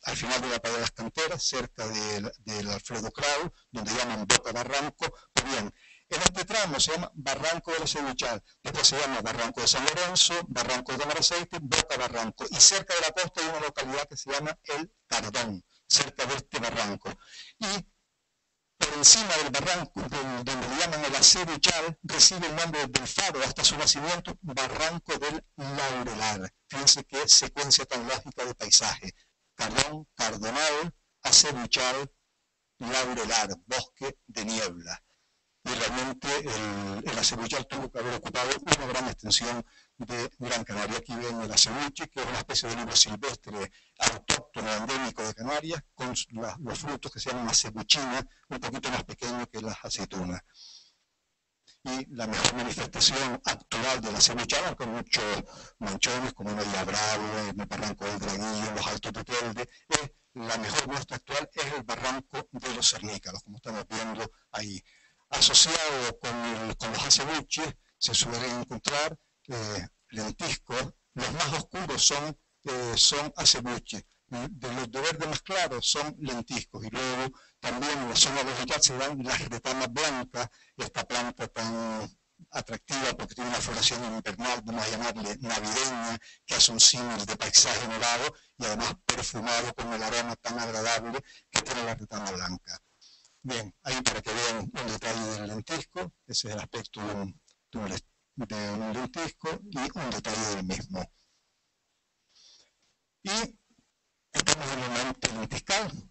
[SPEAKER 4] al final de la Playa de las Canteras, cerca del Alfredo Kraul, donde llaman Boca Barranco. Pues bien, en este tramo se llama Barranco de la Cebuchal, después se llama Barranco de San Lorenzo, Barranco de Tamaraceite, Boca Barranco, y cerca de la costa hay una localidad que se llama El Cardón, cerca de este barranco. Y por encima del barranco, donde le llaman el Acebuchal, recibe el nombre del faro hasta su nacimiento, Barranco del Laurelar. Fíjense qué secuencia tan lógica de paisaje. Cardón, Cardonal, Acebuchal, Laurelar, bosque de niebla. Y realmente el acebuchal tuvo que haber ocupado una gran extensión de Gran Canaria. Aquí ven el acebuche, que es una especie de libro silvestre autóctono endémico de Canarias, con los frutos que se llaman acebuchina, un poquito más pequeños que las aceitunas. Y la mejor manifestación actual del acebuchal, con muchos manchones, como en el Bravo, en el Barranco del Draguillo, en los Altos de Telde, la mejor muestra actual es el Barranco de los Cernícalos, como estamos viendo ahí. Asociado con los acebuches se suelen encontrar lentiscos. Los más oscuros son acebuches, de los de verde más claros son lentiscos, y luego también en la zona vegetal se dan las retamas blancas, esta planta tan atractiva porque tiene una floración invernal, vamos a llamarle navideña, que hace un símil de paisaje nevado y además perfumado con el aroma tan agradable que tiene la retama blanca. Bien, ahí para que vean un detalle del lentisco, ese es el aspecto de un lentisco y un detalle del mismo. Y estamos en el momento lentiscal,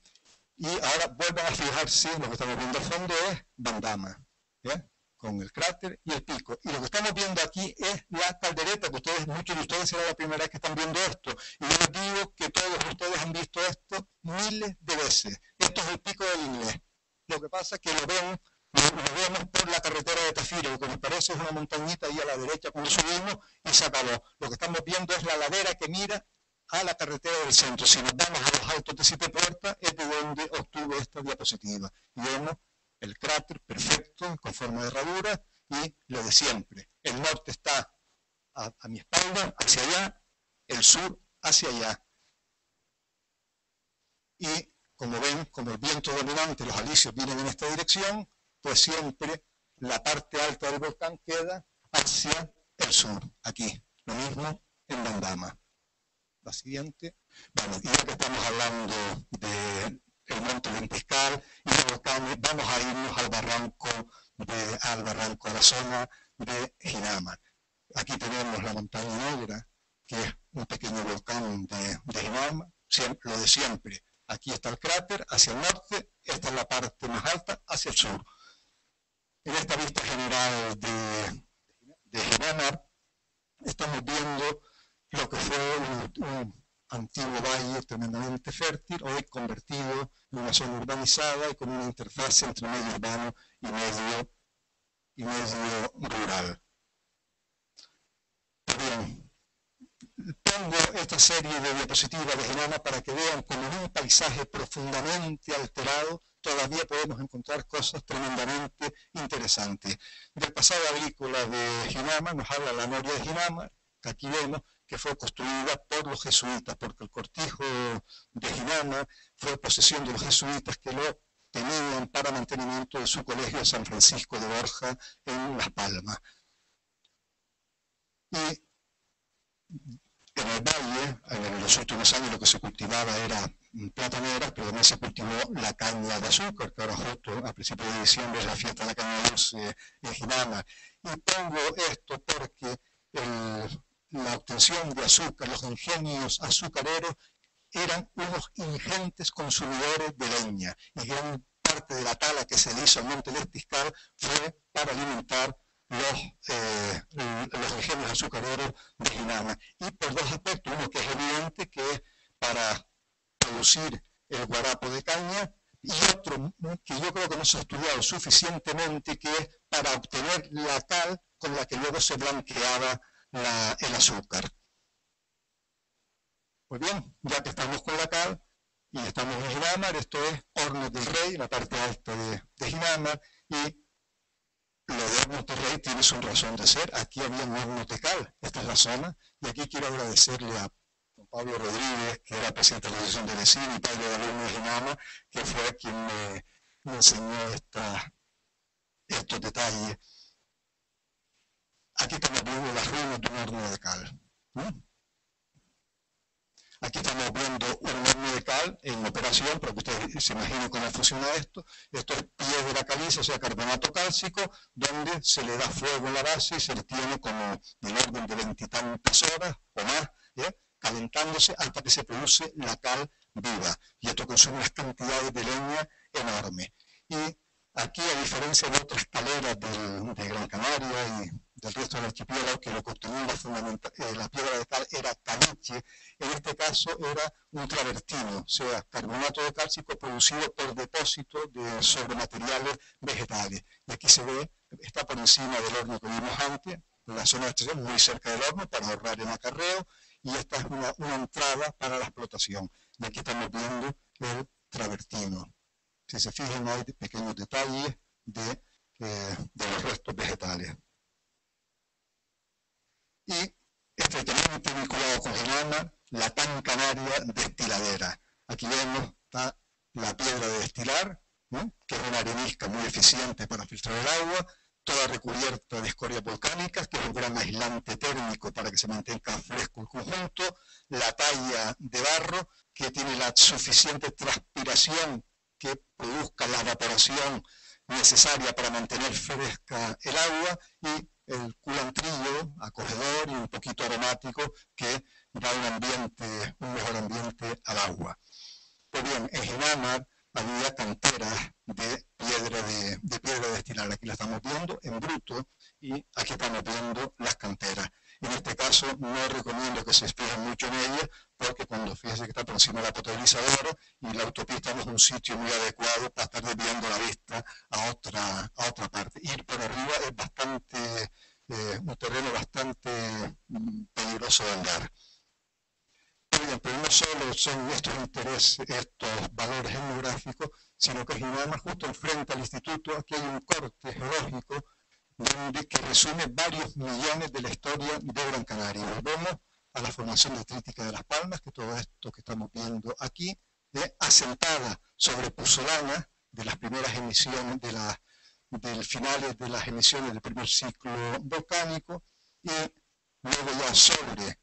[SPEAKER 4] y ahora vuelvan a fijarse, lo que estamos viendo al fondo es Bandama, ¿ya? Con el cráter y el pico. Y lo que estamos viendo aquí es la caldereta, que muchos de ustedes será la primera vez que están viendo esto. Y yo les digo que todos ustedes han visto esto miles de veces. Esto es el pico del Inglés. Lo que pasa es que lo vemos por la carretera de Tafiro, lo que nos parece es una montañita ahí a la derecha cuando subimos y se acabó. Lo que estamos viendo es la ladera que mira a la carretera del centro. Si nos vamos a los Altos de Siete Puertas, es de donde obtuve esta diapositiva. Y vemos el cráter perfecto, con forma de herradura, y lo de siempre. El norte está a mi espalda, hacia allá, el sur hacia allá. Y como ven, como el viento dominante, los alisios vienen en esta dirección, pues siempre la parte alta del volcán queda hacia el sur, aquí. Lo mismo en Bandama. La siguiente. Bueno, y ya que estamos hablando del monte Lentiscal y de volcanes, vamos a irnos al barranco a la zona de Ginamar. Aquí tenemos la montaña negra, que es un pequeño volcán de Ginamar, lo de siempre. Aquí está el cráter hacia el norte, esta es la parte más alta hacia el sur. En esta vista general de Ginamar estamos viendo lo que fue un antiguo valle tremendamente fértil, hoy convertido en una zona urbanizada y con una interfaz entre medio urbano y medio rural. Bien. Pongo esta serie de diapositivas de Ginamar para que vean cómo en un paisaje profundamente alterado todavía podemos encontrar cosas tremendamente interesantes. Del pasado agrícola de Ginamar nos habla la noria de Ginamar, que aquí vemos, que fue construida por los jesuitas, porque el cortijo de Ginama fue posesión de los jesuitas que lo tenían para mantenimiento de su colegio de San Francisco de Borja en Las Palmas. Y en el valle, en los últimos años lo que se cultivaba era plataneras, pero también se cultivó la caña de azúcar, que ahora justo a principios de diciembre es la fiesta de la caña dulce en Ginama. Y pongo esto porque la obtención de azúcar, los ingenios azucareros, eran unos ingentes consumidores de leña, y gran parte de la tala que se le hizo al Monte del Tiscal fue para alimentar los ingenios azucareros de Ginama. Y por dos aspectos, uno que es evidente, que es para producir el guarapo de caña, y otro que yo creo que no se ha estudiado suficientemente, que es para obtener la cal con la que luego se blanqueaba el azúcar. Pues bien, ya que estamos con la cal y estamos en Ginamar, esto es Hornos del Rey, la parte alta de Ginamar, y lo de Hornos del Rey tiene su razón de ser. Aquí había un horno de cal, esta es la zona, y aquí quiero agradecerle a don Pablo Rodríguez, que era presidente de la Asociación de Vecinos y padre de alumnos de Ginama, que fue quien me enseñó estos detalles. Aquí estamos viendo las ruinas de un horno de cal. Aquí estamos viendo un horno de cal en operación, para que ustedes se imaginen cómo funciona esto. Esto es piedra caliza, o sea, carbonato cálcico, donde se le da fuego en la base y se le tiene como del orden de 20 y tantas horas o más, calentándose hasta que se produce la cal viva. Y esto consume unas cantidades de leña enormes. Y aquí, a diferencia de otras caleras de Gran Canaria y del resto del archipiélago, que lo que obtenía la piedra de cal era caliche, en este caso era un travertino, o sea, carbonato de cálcico producido por depósito sobre materiales vegetales. Y aquí se ve, está por encima del horno que vimos antes, en la zona de extracción, muy cerca del horno, para ahorrar en acarreo, y esta es una entrada para la explotación. Y aquí estamos viendo el travertino. Si se fijan, hay pequeños detalles de los restos vegetales. Y estrechamente vinculado con Ginama, la tan canaria destiladera. Aquí vemos está la piedra de destilar, que es una arenisca muy eficiente para filtrar el agua, toda recubierta de escorias volcánicas, que es un gran aislante térmico para que se mantenga fresco el conjunto, la talla de barro, que tiene la suficiente transpiración que produzca la evaporación necesaria para mantener fresca el agua, y el culantrillo acogedor y un poquito aromático que da un mejor ambiente al agua. Pues bien, en Ginamar había canteras de piedra de destilar. Aquí la estamos viendo en bruto y aquí estamos viendo las canteras. En este caso no recomiendo que se fijen mucho en ellas, porque cuando fíjense que está por encima de la potabilizadora y la autopista no es un sitio muy adecuado para estar desviando la vista a otra parte. Ir por arriba es bastante, un terreno bastante peligroso de andar. Pero no solo son estos intereses, estos valores etnográficos, sino que Ginama, justo enfrente al instituto, aquí hay un corte geológico que resume varios millones de la historia de Gran Canaria. Volvemos a la formación detrítica de Las Palmas, que todo esto que estamos viendo aquí, asentada sobre puzzolana de las primeras emisiones, del finales de las emisiones del primer ciclo volcánico, y luego ya sobre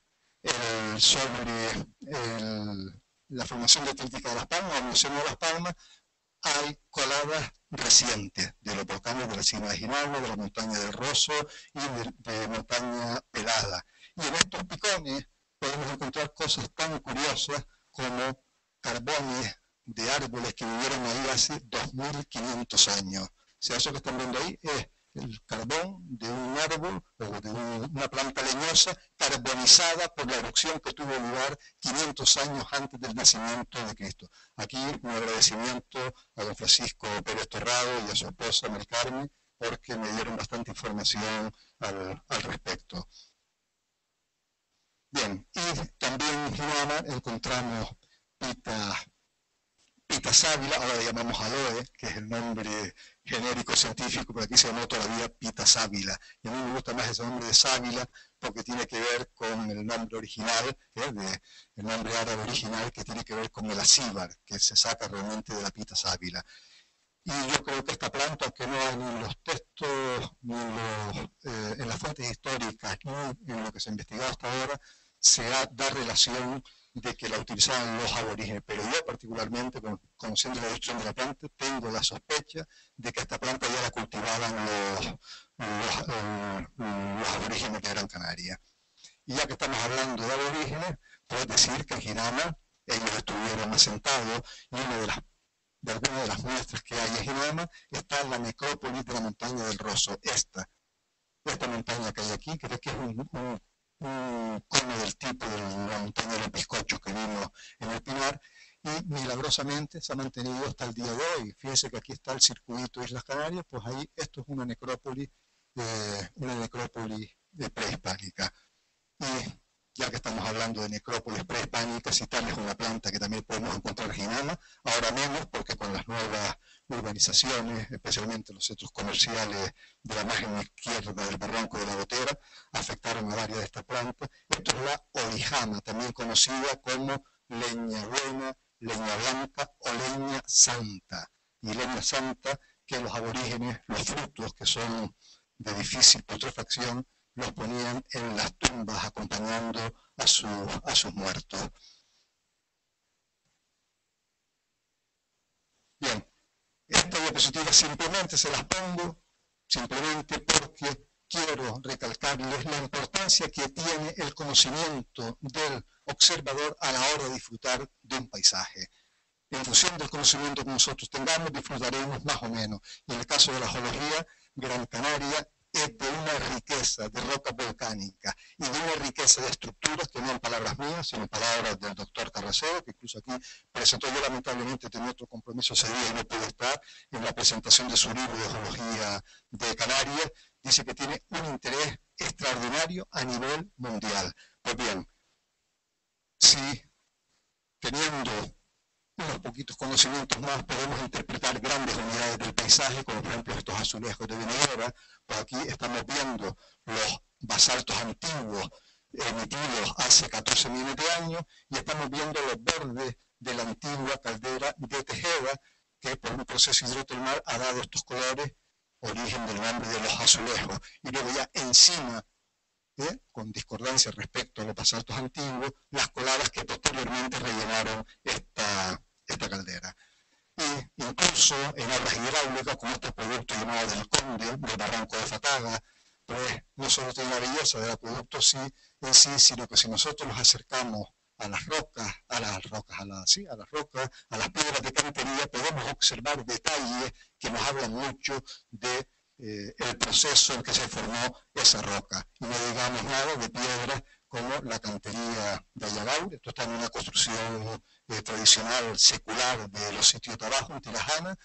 [SPEAKER 4] la formación detrítica de Las Palmas, el Museo de Las Palmas, hay coladas recientes de los volcanes de la cima de Ginama, de la montaña del Rosso y de montaña pelada. Y en estos picones podemos encontrar cosas tan curiosas como carbones de árboles que vivieron ahí hace 2500 años. O sea, eso que están viendo ahí es el carbón de un árbol o de una planta leñosa carbonizada por la erupción que tuvo lugar 500 años antes del nacimiento de Cristo. Aquí un agradecimiento a don Francisco Pérez Torrado y a su esposa Mari Carmen, porque me dieron bastante información al respecto. Bien, y también en Ginama encontramos pita Pita sábila, ahora le llamamos aloe, que es el nombre genérico científico, pero aquí se llamó todavía Pita sábila. Y a mí me gusta más ese nombre de sábila porque tiene que ver con el nombre original, el nombre árabe original, que tiene que ver con el acíbar, que se saca realmente de la Pita sábila. Y yo creo que esta planta, aunque no hay ni en los textos, ni en las fuentes históricas, ni en lo que se ha investigado hasta ahora, da relación de que la utilizaban los aborígenes, pero yo particularmente, conociendo la descripción de la planta, tengo la sospecha de que esta planta ya la cultivaban los aborígenes de Gran Canaria. Y ya que estamos hablando de aborígenes, puedo decir que en Ginama ellos estuvieron asentados y una de algunas de las muestras que hay en Ginama está en la necrópolis de la montaña del Rosso, esta montaña que hay aquí, creo que es un cono del tipo de la montaña de los bizcochos que vimos en el Pinar, y milagrosamente se ha mantenido hasta el día de hoy. Fíjense que aquí está el circuito Islas Canarias, pues ahí esto es una necrópolis prehispánica. Y ya que estamos hablando de necrópolis prehispánicas, citarles una planta que también podemos encontrar en Ginama, ahora menos porque con las nuevas urbanizaciones, especialmente los centros comerciales de la margen izquierda del barranco de la Gotera, afectaron a varias de estas plantas. Esto es la orijama, también conocida como leña buena, leña blanca o leña santa. Y leña santa, que los aborígenes, los frutos que son de difícil putrefacción, los ponían en las tumbas acompañando a sus muertos. Bien, esta diapositiva simplemente se las pongo, simplemente porque quiero recalcarles la importancia que tiene el conocimiento del observador a la hora de disfrutar de un paisaje. En función del conocimiento que nosotros tengamos, disfrutaremos más o menos. Y en el caso de la geología, Gran Canaria es de una riqueza de roca volcánica y de una riqueza de estructuras, que no en palabras mías, sino en palabras del doctor Carraseo, que incluso aquí presentó. Yo lamentablemente tenía otro compromiso ese día y no pude estar en la presentación de su libro de geología de Canarias. Dice que tiene un interés extraordinario a nivel mundial. Pues bien, si teniendo unos poquitos conocimientos más podemos interpretar grandes unidades del paisaje, como por ejemplo estos azulejos de Benidorm, pues aquí estamos viendo los basaltos antiguos emitidos hace 14 millones de años, y estamos viendo los bordes de la antigua caldera de Tejeda, que por un proceso hidrotermal ha dado estos colores, origen del nombre de los azulejos. Y luego ya encima, con discordancia respecto a los basaltos antiguos, las coladas que posteriormente rellenaron esta caldera. Y incluso en obras hidráulicas, como este producto llamado del Conde, del Barranco de Fataga, pues no solo tiene la belleza del acueducto en sí, sino que si nosotros nos acercamos a las rocas, a las piedras de cantería, podemos observar detalles que nos hablan mucho de el proceso en que se formó esa roca. Y no digamos nada de piedras como la cantería de Ayagaure. Esto está en una construcción tradicional, secular de los sitios de abajo, en Tirajana,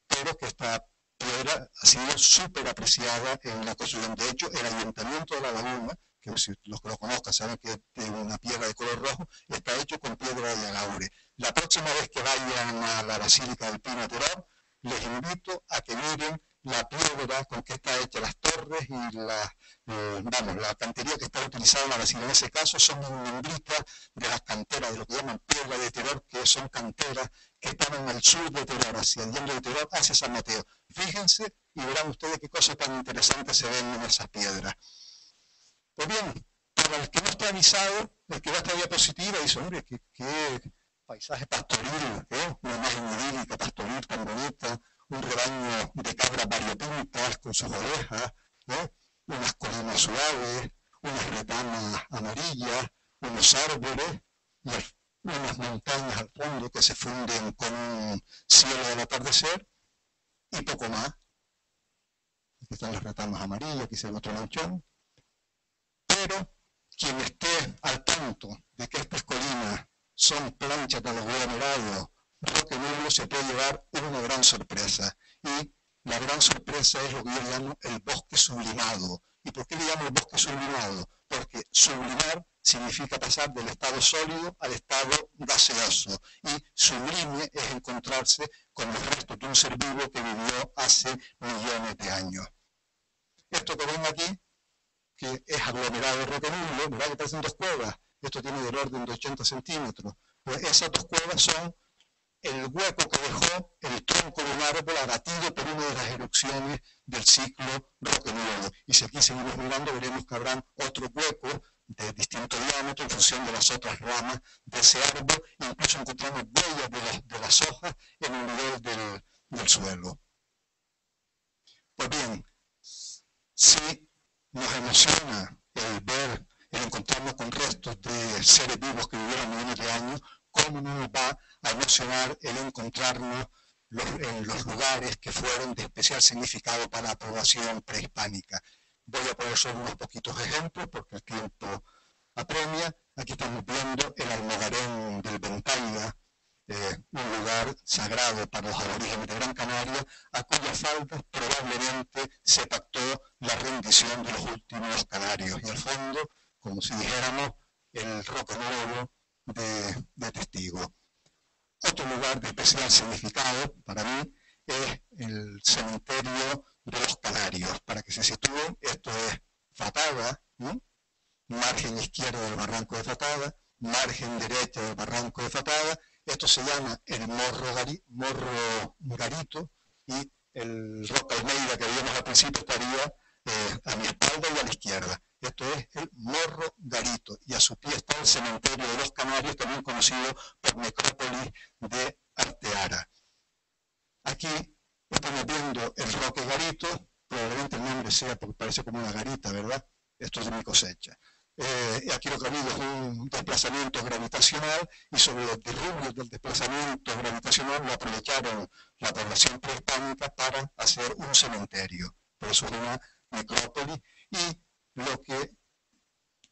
[SPEAKER 4] pero que esta piedra ha sido súper apreciada en la construcción. De hecho, el Ayuntamiento de La Laguna, que si los que lo conozcan saben que es una piedra de color rojo, está hecho con piedra de Ayagaure. La próxima vez que vayan a la Basílica del Pino Teror, les invito a que miren la piedra con que está hecha las torres y la cantería que está utilizada en la basílica. En ese caso son membritas de las canteras, de lo que llaman piedra de Teror, que son canteras que están al sur de Teror, hacia el Yendo de Teror, hacia San Mateo. Fíjense y verán ustedes qué cosas tan interesantes se ven en esas piedras. Pues bien, para el que no está avisado, el que va a esta diapositiva dice, hombre, qué paisaje pastoril, una imagen idílica, pastoril tan bonita, un rebaño de cabras variopintas con sus ovejas, unas colinas suaves, unas retamas amarillas, unos árboles y unas montañas al fondo que se funden con un cielo del atardecer y poco más. Aquí están las retamas amarillas, aquí se ve otro manchón. Pero quien esté al tanto de que estas colinas son planchas de aglomerados, Roque Nublo, se puede llevar una gran sorpresa. Y la gran sorpresa es lo que yo llamo el bosque sublimado. ¿Y por qué le llamo el bosque sublimado? Porque sublimar significa pasar del estado sólido al estado gaseoso, y sublime es encontrarse con los restos de un ser vivo que vivió hace millones de años. Esto que ven aquí, que es aglomerado de roca nublo, ¿verdad? Que parecen dos cuevas, esto tiene del orden de 80 centímetros, pues esas dos cuevas son el hueco que dejó el tronco de un árbol abatido por una de las erupciones del ciclo roque-nublo. Y si aquí seguimos mirando, veremos que habrán otros huecos de distinto diámetro en función de las otras ramas de ese árbol, e incluso encontramos huellas de las hojas en el nivel del suelo. Pues bien, si nos emociona el ver, el encontrarnos con restos de seres vivos que vivieron millones de años, ¿cómo no nos va a emocionar el encontrarnos en los lugares que fueron de especial significado para la población prehispánica? Voy a poner solo unos poquitos ejemplos porque el tiempo apremia. Aquí estamos viendo el Almogarén del Ventaiga, un lugar sagrado para los aborígenes de Gran Canaria, a cuyas faldas probablemente se pactó la rendición de los últimos canarios. Y al fondo, como si dijéramos, el roque nuevo de testigo. Otro lugar de especial significado para mí es el cementerio de los Canarios. Para que se sitúen, esto es Fataga, ¿no? Margen izquierdo del barranco de Fataga, margen derecho del barranco de Fataga. Esto se llama el Morro Garito, y el Roca Almeida que vimos al principio estaría a mi espalda y a la izquierda. Esto es el Morro Garito, y a su pie está el cementerio de los Canarios, también conocido por necrópolis de Arteara. Aquí estamos viendo el Roque Garito, probablemente el nombre sea porque parece como una garita, ¿verdad? Esto es de mi cosecha. Aquí lo que ha habido es un desplazamiento gravitacional, y sobre los disturbios del desplazamiento gravitacional lo aprovecharon la población prehispánica para hacer un cementerio. Por eso es una necrópolis, y lo que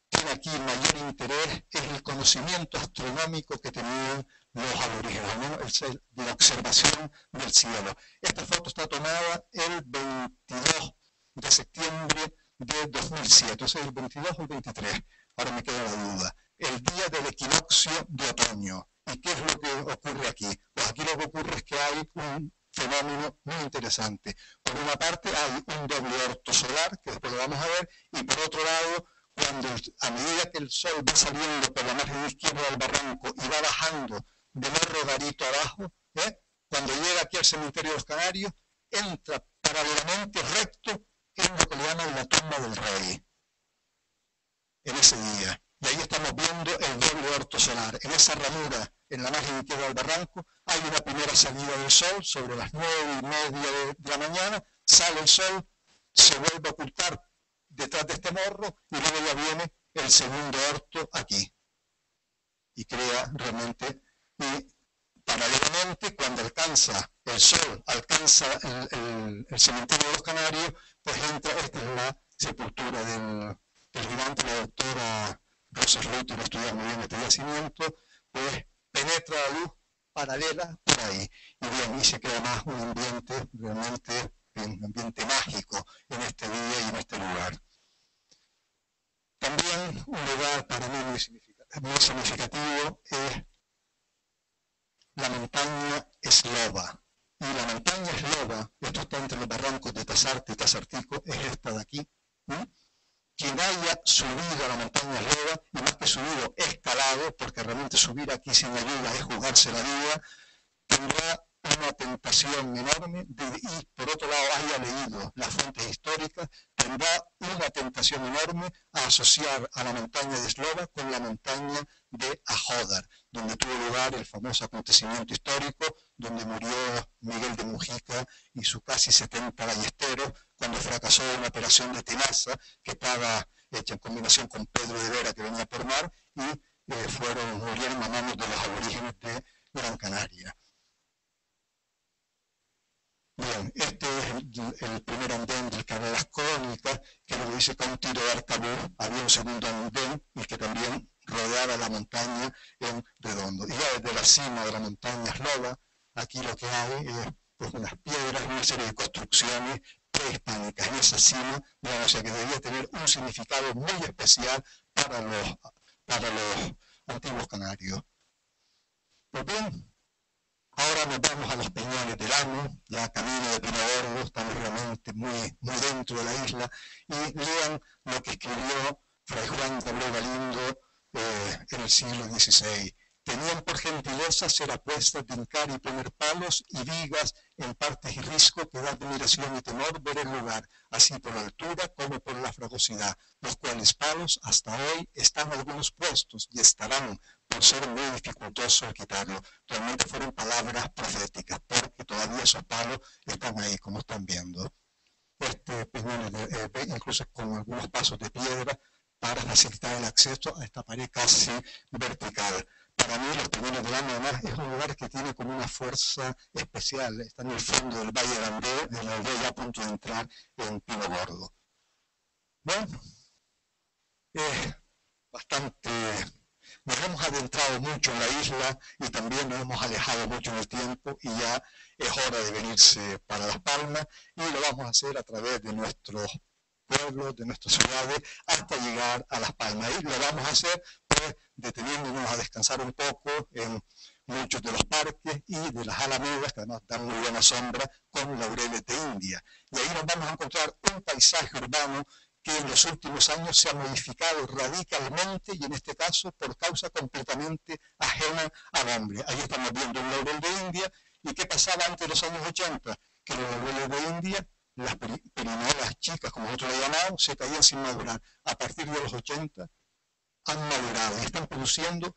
[SPEAKER 4] tiene aquí mayor interés es el conocimiento astronómico que tenían los aborígenes, ¿no? De la observación del cielo. Esta foto está tomada el 22 de septiembre de 2007, entonces el 22 o el 23, ahora me queda la duda, el día del equinoccio de otoño. ¿Y qué es lo que ocurre aquí? Pues aquí lo que ocurre es que hay un fenómeno muy interesante. Por una parte hay un doble orto solar, que después lo vamos a ver, y por otro lado, a medida que el sol va saliendo por la margen izquierda del barranco y va bajando de Morro Garito abajo, cuando llega aquí al cementerio de los Canarios, entra paralelamente recto en lo que le llaman la tumba del rey, en ese día. Y ahí estamos viendo el doble orto solar. En esa ranura, en la margen izquierda del barranco, hay una primera salida del sol sobre las 9:30 de la mañana, sale el sol, se vuelve a ocultar detrás de este morro, y luego ya viene el segundo orto aquí. Y crea realmente, y paralelamente, cuando alcanza el sol, alcanza el cementerio de los Canarios, pues entra, esta es la sepultura del gigante, la doctora Rosa Ruth, lo estudia muy bien este yacimiento, pues penetra la luz paralela por ahí. Y bien, y se crea más un ambiente realmente, un ambiente mágico en este día y en este lugar. También un lugar para mí muy significativo es la montaña Eslova. Y la montaña Eslova, esto está entre los barrancos de Tasarte y Tasartico, es esta de aquí. Quien haya subido a la montaña Eslova, y más que subido, escalado, porque realmente subir aquí sin ayuda es jugarse la vida, tendrá una tentación enorme, y por otro lado haya leído las fuentes históricas, tendrá una tentación enorme a asociar a la montaña de Eslova con la montaña de Ajódar, donde tuvo lugar el famoso acontecimiento histórico, donde murió Miguel de Mujica y sus casi 70 ballesteros, cuando fracasó una operación de tenaza que estaba hecha en combinación con Pedro de Vera, que venía por mar, y murieron a manos de los aborígenes de Gran Canaria. Bien, este es el primer andén del Canal de las Crónicas, que lo dice con un tiro de arcabuz. Había un segundo andén, y que también rodeaba la montaña en redondo. Y ya desde la cima de la montaña Eslova, aquí lo que hay es pues, unas piedras, una serie de construcciones prehispánicas en esa cima, o sea que debía tener un significado muy especial para para los antiguos canarios. Pues bien, ahora nos vamos a los peñones del Amo, ya camino de Pino Gordo, estamos realmente muy dentro de la isla, y lean lo que escribió Fray Juan de Abreu Galindo en el siglo XVI. Tenían por gentileza ser apuestas de hincar y poner palos y vigas en partes y risco que da admiración y temor ver el lugar, así por la altura como por la fragosidad, los cuales palos hasta hoy están algunos puestos y estarán por ser muy dificultoso el quitarlo. Realmente fueron palabras proféticas, porque todavía esos palos están ahí, como están viendo. Peñón, incluso con algunos pasos de piedra para facilitar el acceso a esta pared casi vertical. Para mí, los Peñones del Amo, además, es un lugar que tiene como una fuerza especial. Está en el fondo del Valle de Andé, de la aldea ya a punto de entrar en Pino Gordo. Bueno, nos hemos adentrado mucho en la isla y también nos hemos alejado mucho en el tiempo y ya es hora de venirse para Las Palmas y lo vamos a hacer a través de nuestros pueblos, de nuestras ciudades, hasta llegar a Las Palmas. Y lo vamos a hacer pues deteniéndonos a descansar un poco en muchos de los parques y de las alamedas, que además dan muy buena sombra, con laureles de India. Y ahí nos vamos a encontrar un paisaje urbano que en los últimos años se ha modificado radicalmente y en este caso por causa completamente ajena al hombre. Ahí estamos viendo un laurel de India. ¿Y qué pasaba antes de los años 80? Que los laureles de India, las perinolas chicas, como nosotros le llamamos, se caían sin madurar. A partir de los 80 han madurado y están produciendo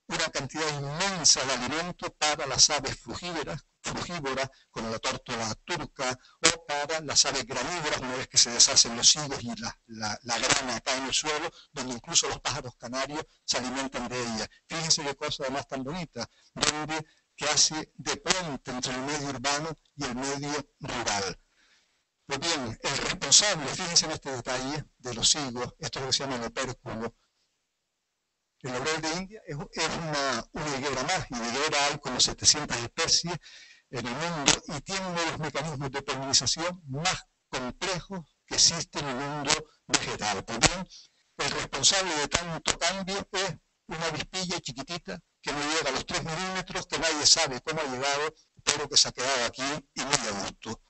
[SPEAKER 4] una cantidad inmensa de alimento para las aves frugívoras, como la tórtola turca, o para las aves granívoras, una vez que se deshacen los higos y la grana cae en el suelo, donde incluso los pájaros canarios se alimentan de ella. Fíjense qué cosa además tan bonita, donde que hace de puente entre el medio urbano y el medio rural. Pues bien, el responsable, fíjense en este detalle de los higos, esto es lo que se llama el opérculo. El laurel de India es una higuera más, y de higuera hay como 700 especies en el mundo y tiene uno de los mecanismos de polinización más complejos que existen en el mundo vegetal. Pues bien, el responsable de tanto cambio es una avispilla chiquitita que no llega a los 3 milímetros, que nadie sabe cómo ha llegado, pero que se ha quedado aquí y muy a gusto.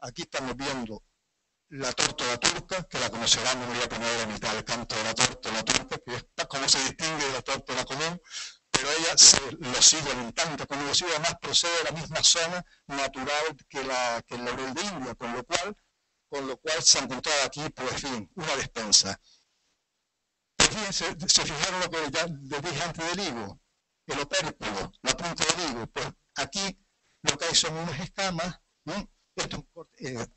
[SPEAKER 4] Aquí estamos viendo la tórtola turca, que la conocerán, no voy a poner a mitad el canto de la tórtola turca, que es como se distingue de la tórtola común, pero ella los higos le encanta, como los higos además procede de la misma zona natural que el laurel de India, con lo cual se ha encontrado aquí, pues en fin, una despensa. Pues fíjense, se fijaron lo que ya les dije antes del higo, el opérculo, la punta del higo, pues aquí lo que hay son unas escamas, ¿no? Esto es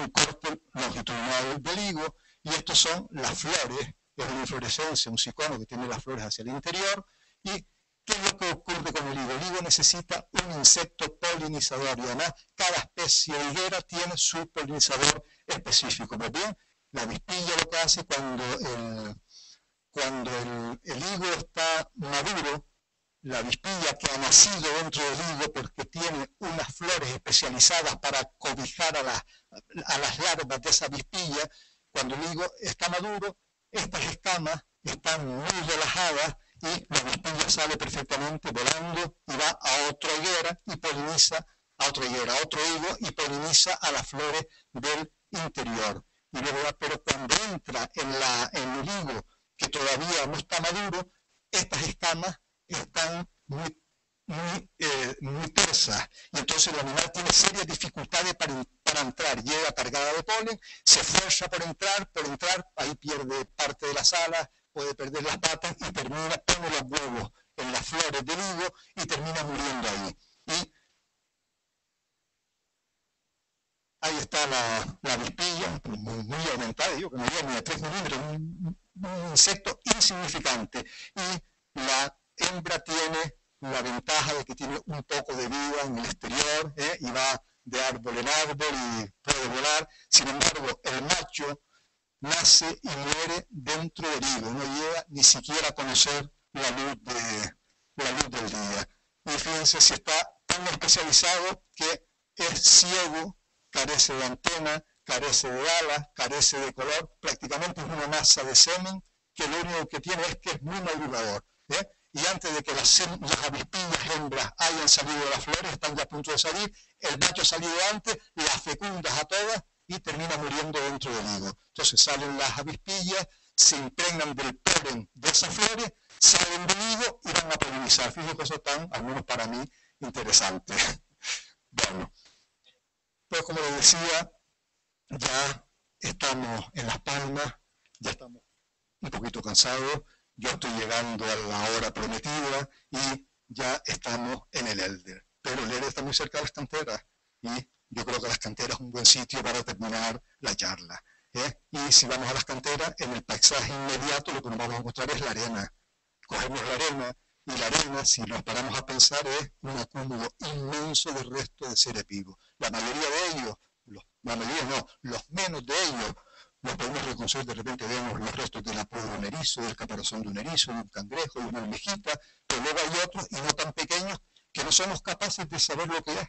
[SPEAKER 4] un corte longitudinal del higo y estos son las flores, es una inflorescencia, un cicono que tiene las flores hacia el interior. ¿Y qué es lo que ocurre con el higo? El higo necesita un insecto polinizador y además cada especie de higuera tiene su polinizador específico. Pues bien, la avispilla lo que hace cuando el higo está maduro, la avispilla que ha nacido dentro del higo porque tiene unas flores especializadas para cobijar a las larvas de esa avispilla, cuando el higo está maduro, estas escamas están muy relajadas y la avispilla sale perfectamente volando y va a otra higuera y poliniza a otra higuera, a otro higo y poliniza a las flores del interior. Y luego, pero cuando entra en el higo que todavía no está maduro, estas escamas están muy tersas y entonces el animal tiene serias dificultades para entrar, llega cargada de polen, se esfuerza por entrar, ahí pierde parte de las alas, puede perder las patas y pone los huevos en las flores del higo y termina muriendo ahí. Y ahí está la avispilla, muy aumentada, digo que no llega ni a 3 milímetros, un insecto insignificante. Y la hembra tiene la ventaja de que tiene un poco de vida en el exterior y va de árbol en árbol y puede volar. Sin embargo, el macho nace y muere dentro del higo, no llega ni siquiera a conocer la luz del día. Y fíjense si está tan especializado que es ciego, carece de antena, carece de alas, carece de color, prácticamente es una masa de semen que lo único que tiene es que es muy madrugador, ¿eh? Y antes de que las avispillas hembras hayan salido de las flores, están ya a punto de salir, el macho ha salido antes, las fecundas a todas y termina muriendo dentro del higo. Entonces salen las avispillas, se impregnan del polen de esas flores, salen del higo y van a polinizar. Fíjense que eso es tan, al menos para mí, interesante. Bueno, pues como les decía, ya estamos en Las Palmas, ya estamos un poquito cansados, yo estoy llegando a la hora prometida y ya estamos en el Elder. Pero el Elder está muy cerca de las canteras y yo creo que las canteras es un buen sitio para terminar la charla, ¿eh? Y si vamos a las canteras, en el paisaje inmediato lo que nos vamos a encontrar es la arena. Cogemos la arena y la arena, si nos paramos a pensar, es un acúmulo inmenso de restos de seres vivos. La mayoría de ellos, los menos de ellos, los podemos reconocer, de repente vemos los restos de la poda de un erizo, del caparazón de un erizo, de un cangrejo, de una almejita, pero luego hay otros, y no tan pequeños, que no somos capaces de saber lo que es.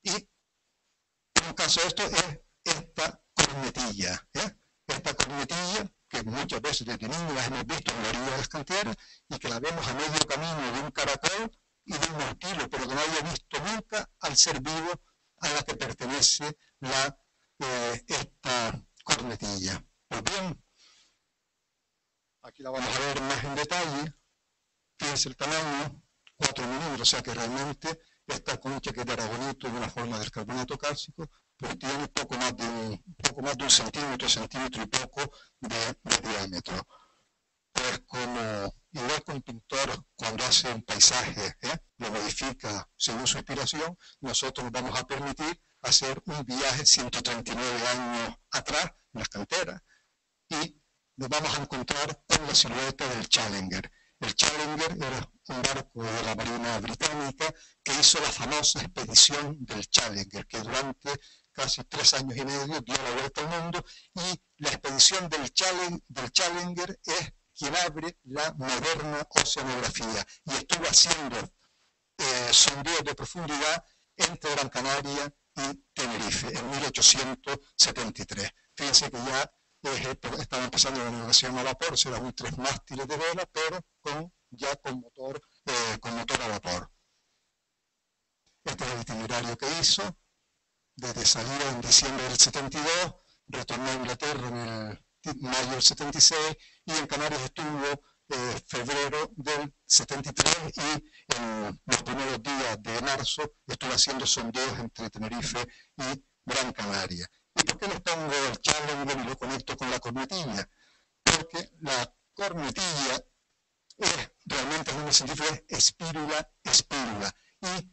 [SPEAKER 4] Y en un caso de esto es esta cornetilla, ¿eh? Esta cornetilla, que muchas veces desde niños las hemos visto en la orilla de las canteras, y que la vemos a medio camino de un caracol y de un orquídeo, pero que no había visto nunca al ser vivo a la que pertenece esta cornetilla. Pues bien, aquí la vamos a ver más en detalle. Fíjense el tamaño, 4 milímetros, o sea que realmente esta concha que es de aragonito de una forma del carbonato cálcico, pues tiene poco más de un centímetro y poco de diámetro. Pues como igual que un pintor cuando hace un paisaje, lo modifica según su inspiración, nosotros nos vamos a permitir hacer un viaje 139 años atrás en las canteras y nos vamos a encontrar con la silueta del Challenger. El Challenger era un barco de la Marina Británica que hizo la famosa expedición del Challenger, que durante casi 3 años y medio dio la vuelta al mundo, y la expedición del Challenger es quien abre la moderna oceanografía y estuvo haciendo sondeos de profundidad entre Gran Canaria y Tenerife en 1873. Fíjense que ya estaba empezando la navegación a vapor, serán un 3 mástiles de vela, pero ya con motor a vapor. Este es el itinerario que hizo, desde salida en diciembre del 72, retornó a Inglaterra en el mayo del 76 y en Canarias estuvo febrero del 73 y en los primeros días de marzo estuvo haciendo sondeos entre Tenerife y Gran Canaria. ¿Y por qué les pongo el Challenger y lo conecto con la cornetilla? Porque la cornetilla es realmente, en un sentido, es espírula. ¿Y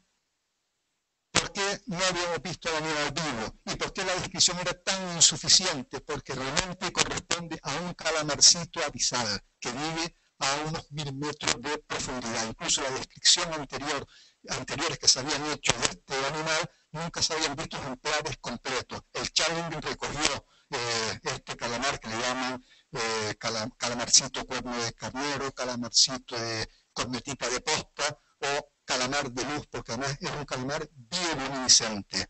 [SPEAKER 4] por qué no habíamos visto la nieve al vivo? ¿Y por qué la descripción era tan insuficiente? Porque realmente corresponde a un calamarcito abisal que vive a unos 1000 metros de profundidad. Incluso la descripción anteriores que se habían hecho de este animal nunca se habían visto ejemplares completos. El Challenger recorrió este calamar que le llaman calamarcito cuerno de carnero, calamarcito de cornetita de posta o calamar de luz, porque además es un calamar bioluminiscente.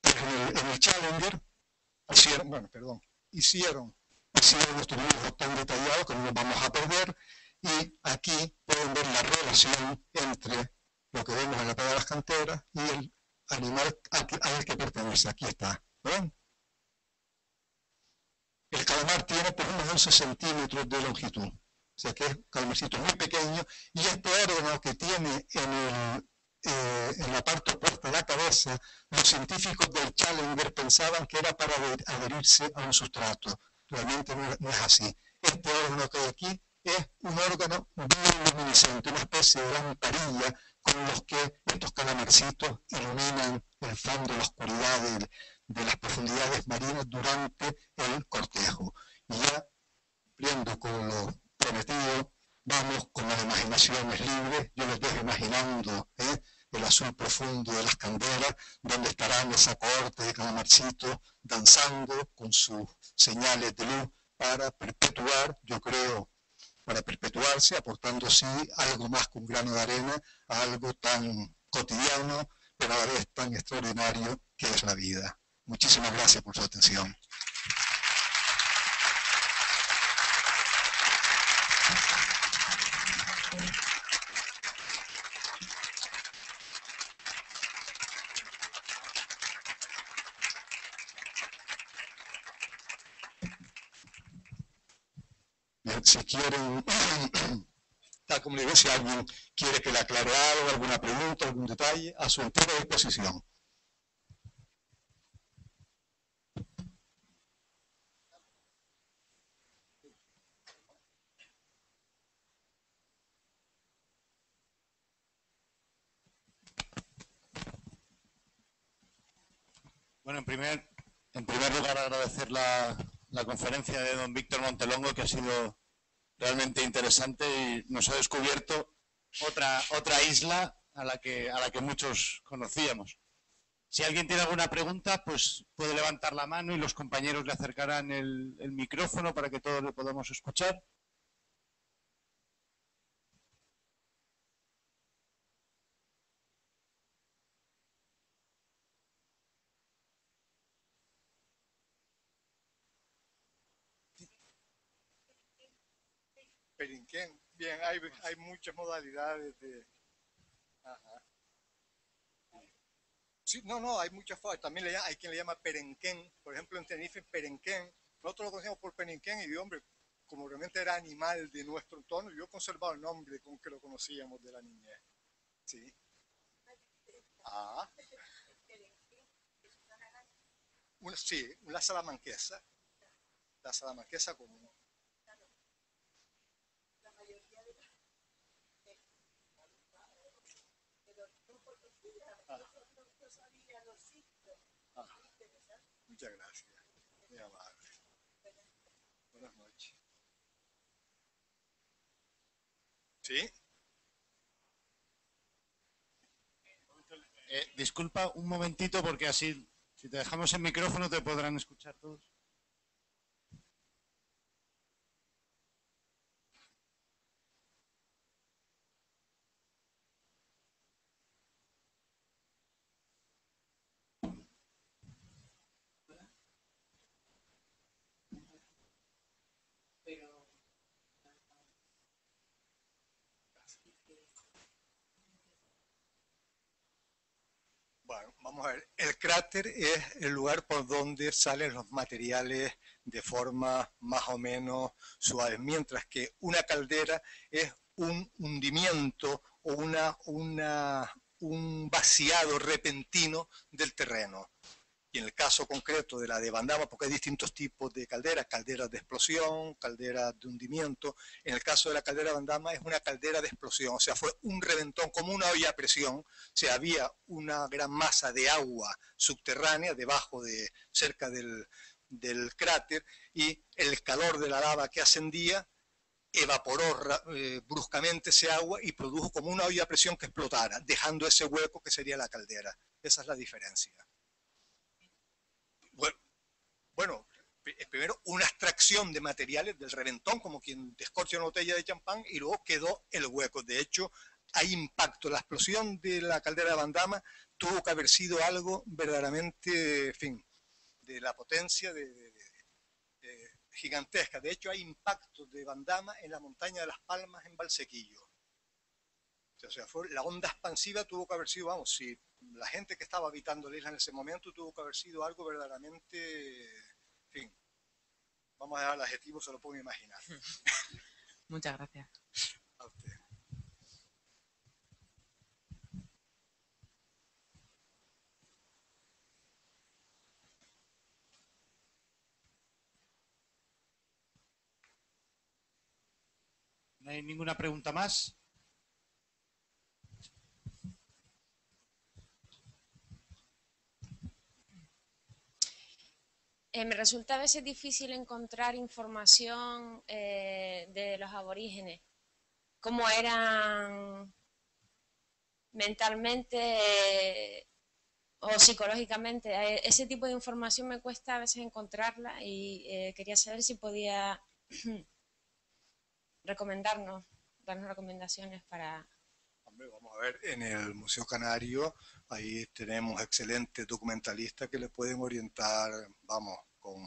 [SPEAKER 4] Pues en el Challenger hicieron nuestro dibujo tan detallado que no nos vamos a perder, y aquí pueden ver la relación entre lo que vemos en la pega de las canteras y el animal al que pertenece. Aquí está, ¿ven? El calamar tiene por unos 11 centímetros de longitud, o sea que es un calamarcito muy pequeño, y este órgano que tiene en la parte opuesta de la cabeza, los científicos del Challenger pensaban que era para adherirse a un sustrato. Realmente no es así. Este órgano que hay aquí es un órgano bioluminiscente, una especie de lamparilla con los que estos calamarcitos iluminan el fondo, la oscuridad de las profundidades marinas durante el cortejo. Y ya, cumpliendo con lo prometido, vamos con las imaginaciones libres. Yo les dejo imaginando el azul profundo de las candelas, donde estarán esa cohorte de calamarcitos danzando con sus señales de luz para perpetuar, yo creo, para perpetuarse, aportando sí algo más que un grano de arena a algo tan cotidiano, pero a la vez tan extraordinario que es la vida. Muchísimas gracias por su atención. Bien, si quieren, tal como le digo, si alguien quiere que le aclare algo, alguna pregunta, algún detalle, a su entera disposición.
[SPEAKER 5] Bueno, en primer lugar agradecer la conferencia de don Víctor Montelongo, que ha sido realmente interesante y nos ha descubierto otra isla a la que muchos conocíamos. Si alguien tiene alguna pregunta, pues puede levantar la mano y los compañeros le acercarán el micrófono para que todos le podamos escuchar.
[SPEAKER 3] Perinquén. Bien, hay muchas modalidades de... Ajá. Sí, no, hay muchas formas. También hay quien le llama perenquén. Por ejemplo, en Tenerife, perenquén. Nosotros lo conocemos por perenquén y, hombre, como realmente era animal de nuestro entorno, yo he conservado el nombre con que lo conocíamos de la niñez. Sí. Ah. Sí, la salamanquesa. La salamanquesa común. Muchas gracias. Muy amable. Buenas noches. ¿Sí?
[SPEAKER 5] Disculpa un momentito porque así, si te dejamos el micrófono, te podrán escuchar todos.
[SPEAKER 3] Bueno, vamos a ver. El cráter es el lugar por donde salen los materiales de forma más o menos suave, mientras que una caldera es un hundimiento o un vaciado repentino del terreno. Y en el caso concreto de la de Bandama, porque hay distintos tipos de calderas, calderas de explosión, calderas de hundimiento. En el caso de la caldera de Bandama es una caldera de explosión, o sea, fue un reventón como una olla a presión, o sea, había una gran masa de agua subterránea debajo cerca del cráter, y el calor de la lava que ascendía evaporó bruscamente ese agua y produjo como una olla a presión que explotara, dejando ese hueco que sería la caldera. Esa es la diferencia. Bueno, primero una extracción de materiales del reventón, como quien descorcha una botella de champán, y luego quedó el hueco. De hecho, hay impacto. La explosión de la caldera de Bandama tuvo que haber sido algo verdaderamente, en fin, de la potencia gigantesca. De hecho, hay impactos de Bandama en la montaña de Las Palmas, en Valsequillo. O sea, la onda expansiva tuvo que haber sido, vamos, si la gente que estaba habitando la isla en ese momento tuvo que haber sido algo verdaderamente, en fin, vamos a dar el adjetivo, se lo puedo imaginar.
[SPEAKER 6] Muchas gracias.
[SPEAKER 3] A usted.
[SPEAKER 5] ¿No hay ninguna pregunta más?
[SPEAKER 7] Me resulta a veces difícil encontrar información de los aborígenes, cómo eran mentalmente o psicológicamente. Ese tipo de información me cuesta a veces encontrarla y quería saber si podía darnos recomendaciones para...
[SPEAKER 3] Hombre, vamos a ver, en el Museo Canario ahí tenemos excelentes documentalistas que le pueden orientar, vamos, con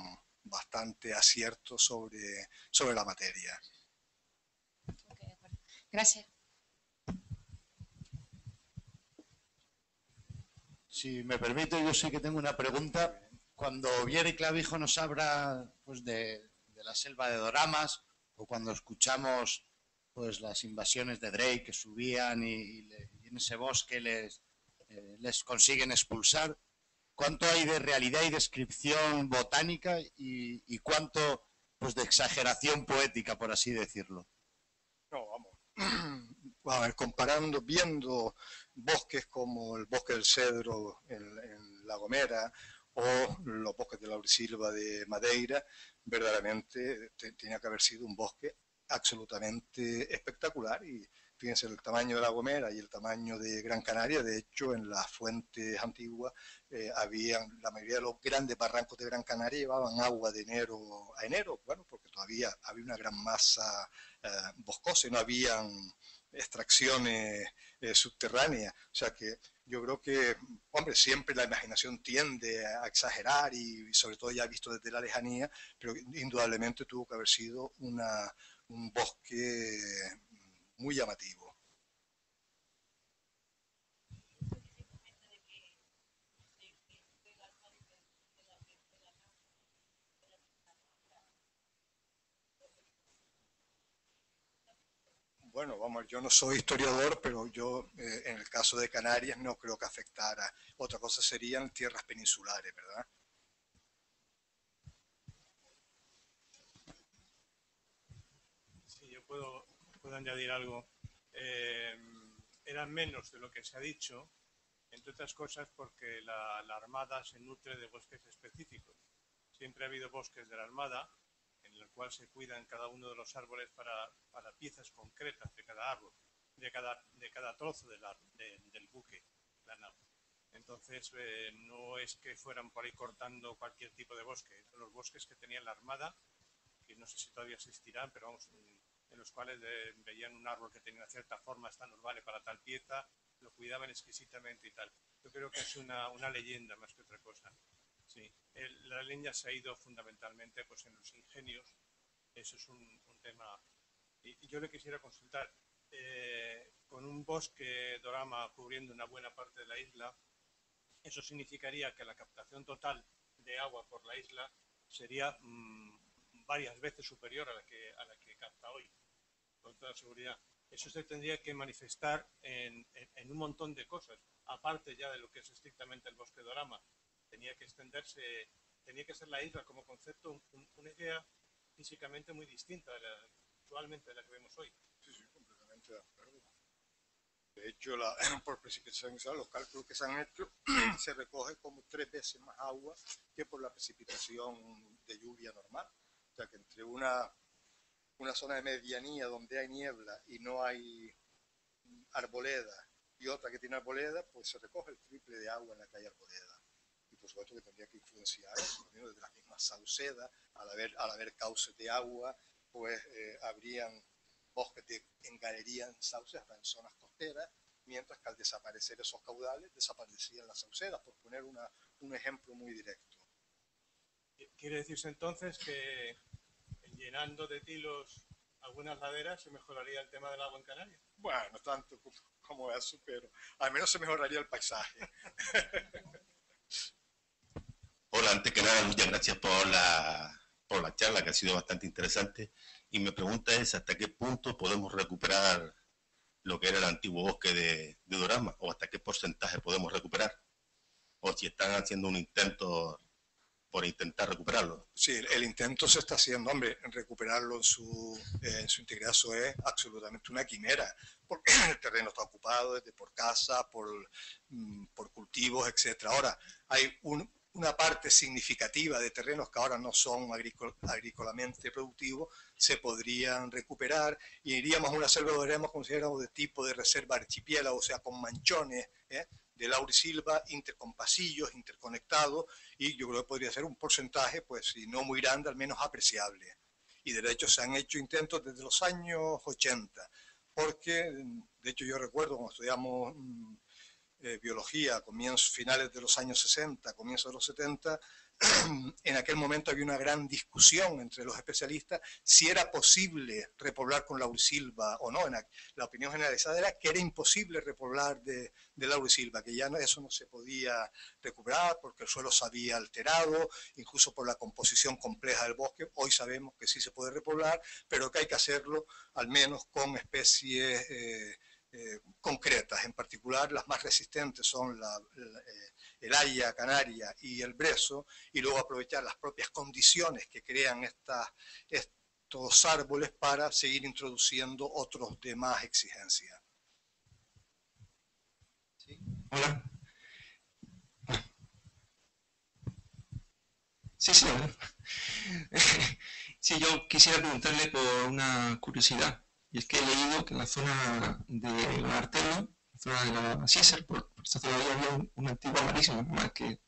[SPEAKER 3] bastante acierto sobre la materia.
[SPEAKER 7] Gracias.
[SPEAKER 5] Si me permite, yo sí que tengo una pregunta. Cuando Viera y Clavijo nos habla pues, de la selva de Doramas, o cuando escuchamos pues, las invasiones de Drake que subían y en ese bosque les consiguen expulsar, ¿cuánto hay de realidad y descripción botánica y cuánto pues, de exageración poética, por así decirlo?
[SPEAKER 3] No, vamos. A ver, comparando, viendo bosques como el bosque del Cedro en La Gomera o los bosques de Laurisilva de Madeira, verdaderamente tenía que haber sido un bosque absolutamente espectacular. Y fíjense, el tamaño de La Gomera y el tamaño de Gran Canaria, de hecho en las fuentes antiguas la mayoría de los grandes barrancos de Gran Canaria llevaban agua de enero a enero, bueno, porque todavía había una gran masa boscosa y no habían extracciones subterráneas. O sea que yo creo que, hombre, siempre la imaginación tiende a exagerar y sobre todo ya visto desde la lejanía, pero indudablemente tuvo que haber sido un bosque muy llamativo. Bueno, vamos, yo no soy historiador, pero yo en el caso de Canarias no creo que afectara. Otra cosa serían tierras peninsulares, ¿verdad?
[SPEAKER 2] Sí, yo puedo añadir algo. Eran menos de lo que se ha dicho, entre otras cosas porque la Armada se nutre de bosques específicos. Siempre ha habido bosques de la Armada en el cual se cuidan cada uno de los árboles para piezas concretas de cada árbol, de cada trozo del buque, la nave. Entonces, no es que fueran por ahí cortando cualquier tipo de bosque. Los bosques que tenía la Armada, que no sé si todavía existirán, pero vamos, en los cuales veían un árbol que tenía una cierta forma, esta nos vale para tal pieza, lo cuidaban exquisitamente y tal. Yo creo que es una leyenda más que otra cosa. Sí, la leña se ha ido fundamentalmente pues, en los ingenios, eso es un tema. Y yo le quisiera consultar, con un bosque dorama cubriendo una buena parte de la isla, eso significaría que la captación total de agua por la isla sería varias veces superior a la que capta hoy, con toda seguridad. Eso se tendría que manifestar en un montón de cosas, aparte ya de lo que es estrictamente el bosque dorama. Tenía que extenderse, tenía que ser la isla como concepto una idea físicamente muy distinta actualmente de la que vemos hoy.
[SPEAKER 3] Sí, sí, completamente de acuerdo. De hecho, por precipitación, los cálculos que se han hecho, se recoge como 3 veces más agua que por la precipitación de lluvia normal. O sea que entre una zona de medianía donde hay niebla y no hay arboleda y otra que tiene arboleda, pues se recoge el triple de agua en la que hay arboleda. Y por supuesto que tendría que influenciar desde las mismas saucedas, al haber cauces de agua, pues habrían bosques en galería, en sauces, hasta en zonas costeras, mientras que al desaparecer esos caudales, desaparecían las saucedas, por poner un ejemplo muy directo.
[SPEAKER 2] ¿Quiere decirse entonces que llenando de tilos algunas laderas se mejoraría el tema del agua en Canarias?
[SPEAKER 3] Bueno, no tanto como eso, pero al menos se mejoraría el paisaje.
[SPEAKER 8] Hola, antes que nada, muchas gracias por la charla, que ha sido bastante interesante. Y mi pregunta es, ¿hasta qué punto podemos recuperar lo que era el antiguo bosque de Dorama? ¿O hasta qué porcentaje podemos recuperar? ¿O si están haciendo un intento por intentar recuperarlo?
[SPEAKER 3] Sí, el intento se está haciendo, hombre, recuperarlo en su integridad, eso es absolutamente una quimera, porque el terreno está ocupado desde por casa, por cultivos, etc. Ahora, hay una parte significativa de terrenos que ahora no son agrícolamente productivos, se podrían recuperar y iríamos a una selva de Dorama, consideramos de tipo de reserva archipiélago, o sea, con manchones, de laurisilva, con pasillos interconectados, y yo creo que podría ser un porcentaje, pues si no muy grande, al menos apreciable. Y de hecho se han hecho intentos desde los años 80, porque de hecho yo recuerdo cuando estudiamos biología, finales de los años 60, comienzos de los 70, En aquel momento había una gran discusión entre los especialistas si era posible repoblar con laurisilva o no. La opinión generalizada era que era imposible repoblar de laurisilva, que ya eso no se podía recuperar porque el suelo se había alterado, incluso por la composición compleja del bosque. Hoy sabemos que sí se puede repoblar, pero que hay que hacerlo al menos con especies concretas. En particular, las más resistentes son el haya canaria y el brezo, y luego aprovechar las propias condiciones que crean estos árboles para seguir introduciendo otros de más exigencia.
[SPEAKER 9] ¿Sí? Hola. Sí, sí. Sí, yo quisiera preguntarle por una curiosidad, y es que he leído que en la zona de Martelo, la zona de la Cícer, por esta zona había una antigua marisma, más que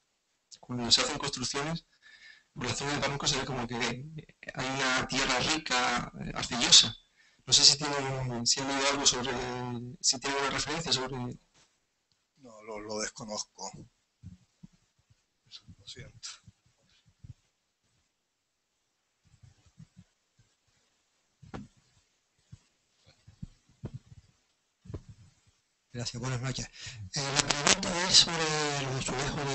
[SPEAKER 9] cuando se hacen construcciones, por la zona del barranco se ve como que hay una tierra rica, arcillosa. No sé si han leído algo sobre, si tienen una referencia sobre...
[SPEAKER 3] No, lo desconozco. Lo siento.
[SPEAKER 10] Gracias, buenas noches. La pregunta es sobre los azulejos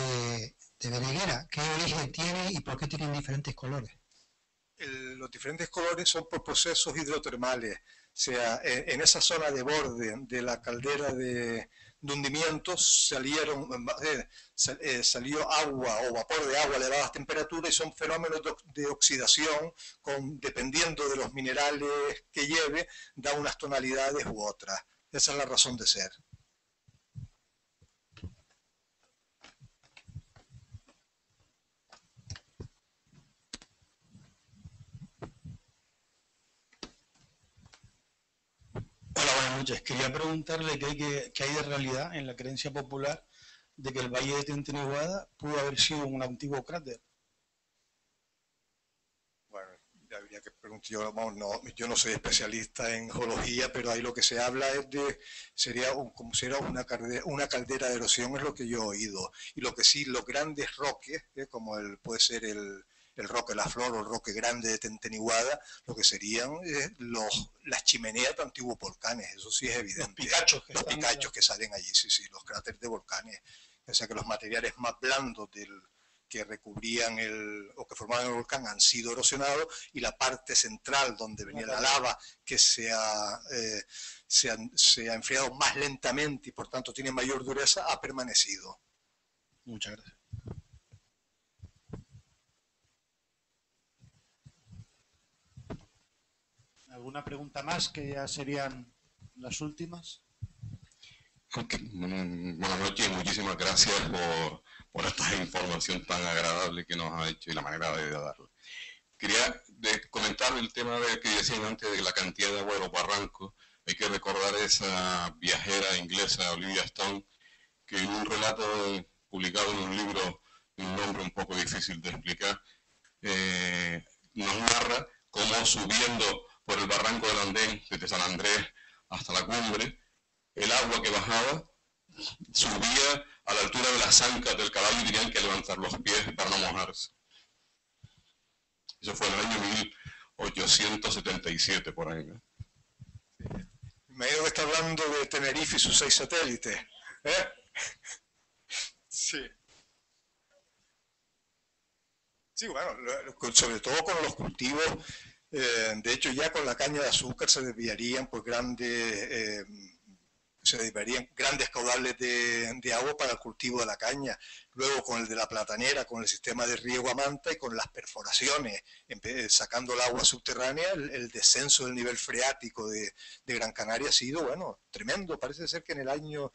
[SPEAKER 10] de Beneguera. ¿Qué origen tiene y por qué tienen diferentes colores?
[SPEAKER 3] Los diferentes colores son por procesos hidrotermales. O sea, en esa zona de borde de la caldera de hundimiento salió agua o vapor de agua a elevadas temperaturas, y son fenómenos de oxidación, dependiendo de los minerales que lleve, da unas tonalidades u otras. Esa es la razón de ser.
[SPEAKER 11] Hola, buenas noches. Quería preguntarle qué hay de realidad en la creencia popular de que el valle de Tintinihuada pudo haber sido un antiguo cráter.
[SPEAKER 3] Bueno, habría que preguntar. Yo no soy especialista en geología, pero ahí lo que se habla es como si era una caldera de erosión, es lo que yo he oído. Y lo que sí, los grandes roques, como puede ser el roque La Flor o el roque grande de Tintinihuada, lo que serían las chimeneas de antiguos volcanes, eso sí es evidente. Los picachos que salen allí, sí, los cráteres de volcanes. O sea que los materiales más blandos que recubrían o que formaban el volcán han sido erosionados, y la parte central donde venía la lava, que se ha enfriado más lentamente y por tanto tiene mayor dureza, ha permanecido.
[SPEAKER 11] Muchas gracias.
[SPEAKER 1] ¿Alguna pregunta más, que ya serían las últimas?
[SPEAKER 12] Okay. Buenas noches y muchísimas gracias por esta información tan agradable que nos ha hecho y la manera de darla. Quería comentar el tema que decían antes de la cantidad de agua de los barrancos. Hay que recordar esa viajera inglesa, Olivia Stone, que en un relato publicado en un libro, un nombre un poco difícil de explicar, nos narra cómo subiendo por el barranco del Andén, desde San Andrés hasta la cumbre, el agua que bajaba subía a la altura de las ancas del caballo y tenían que levantar los pies para no mojarse. Eso fue en el año 1877, por ahí, ¿no?
[SPEAKER 3] Me imagino que está hablando de Tenerife y sus 6 satélites. Sí. Sí, bueno, sobre todo con los cultivos. De hecho, ya con la caña de azúcar se desviarían grandes caudales de agua para el cultivo de la caña. Luego con el de la platanera, con el sistema de riego a manta y con las perforaciones, sacando el agua subterránea, el descenso del nivel freático de Gran Canaria ha sido, bueno, tremendo. Parece ser que en el año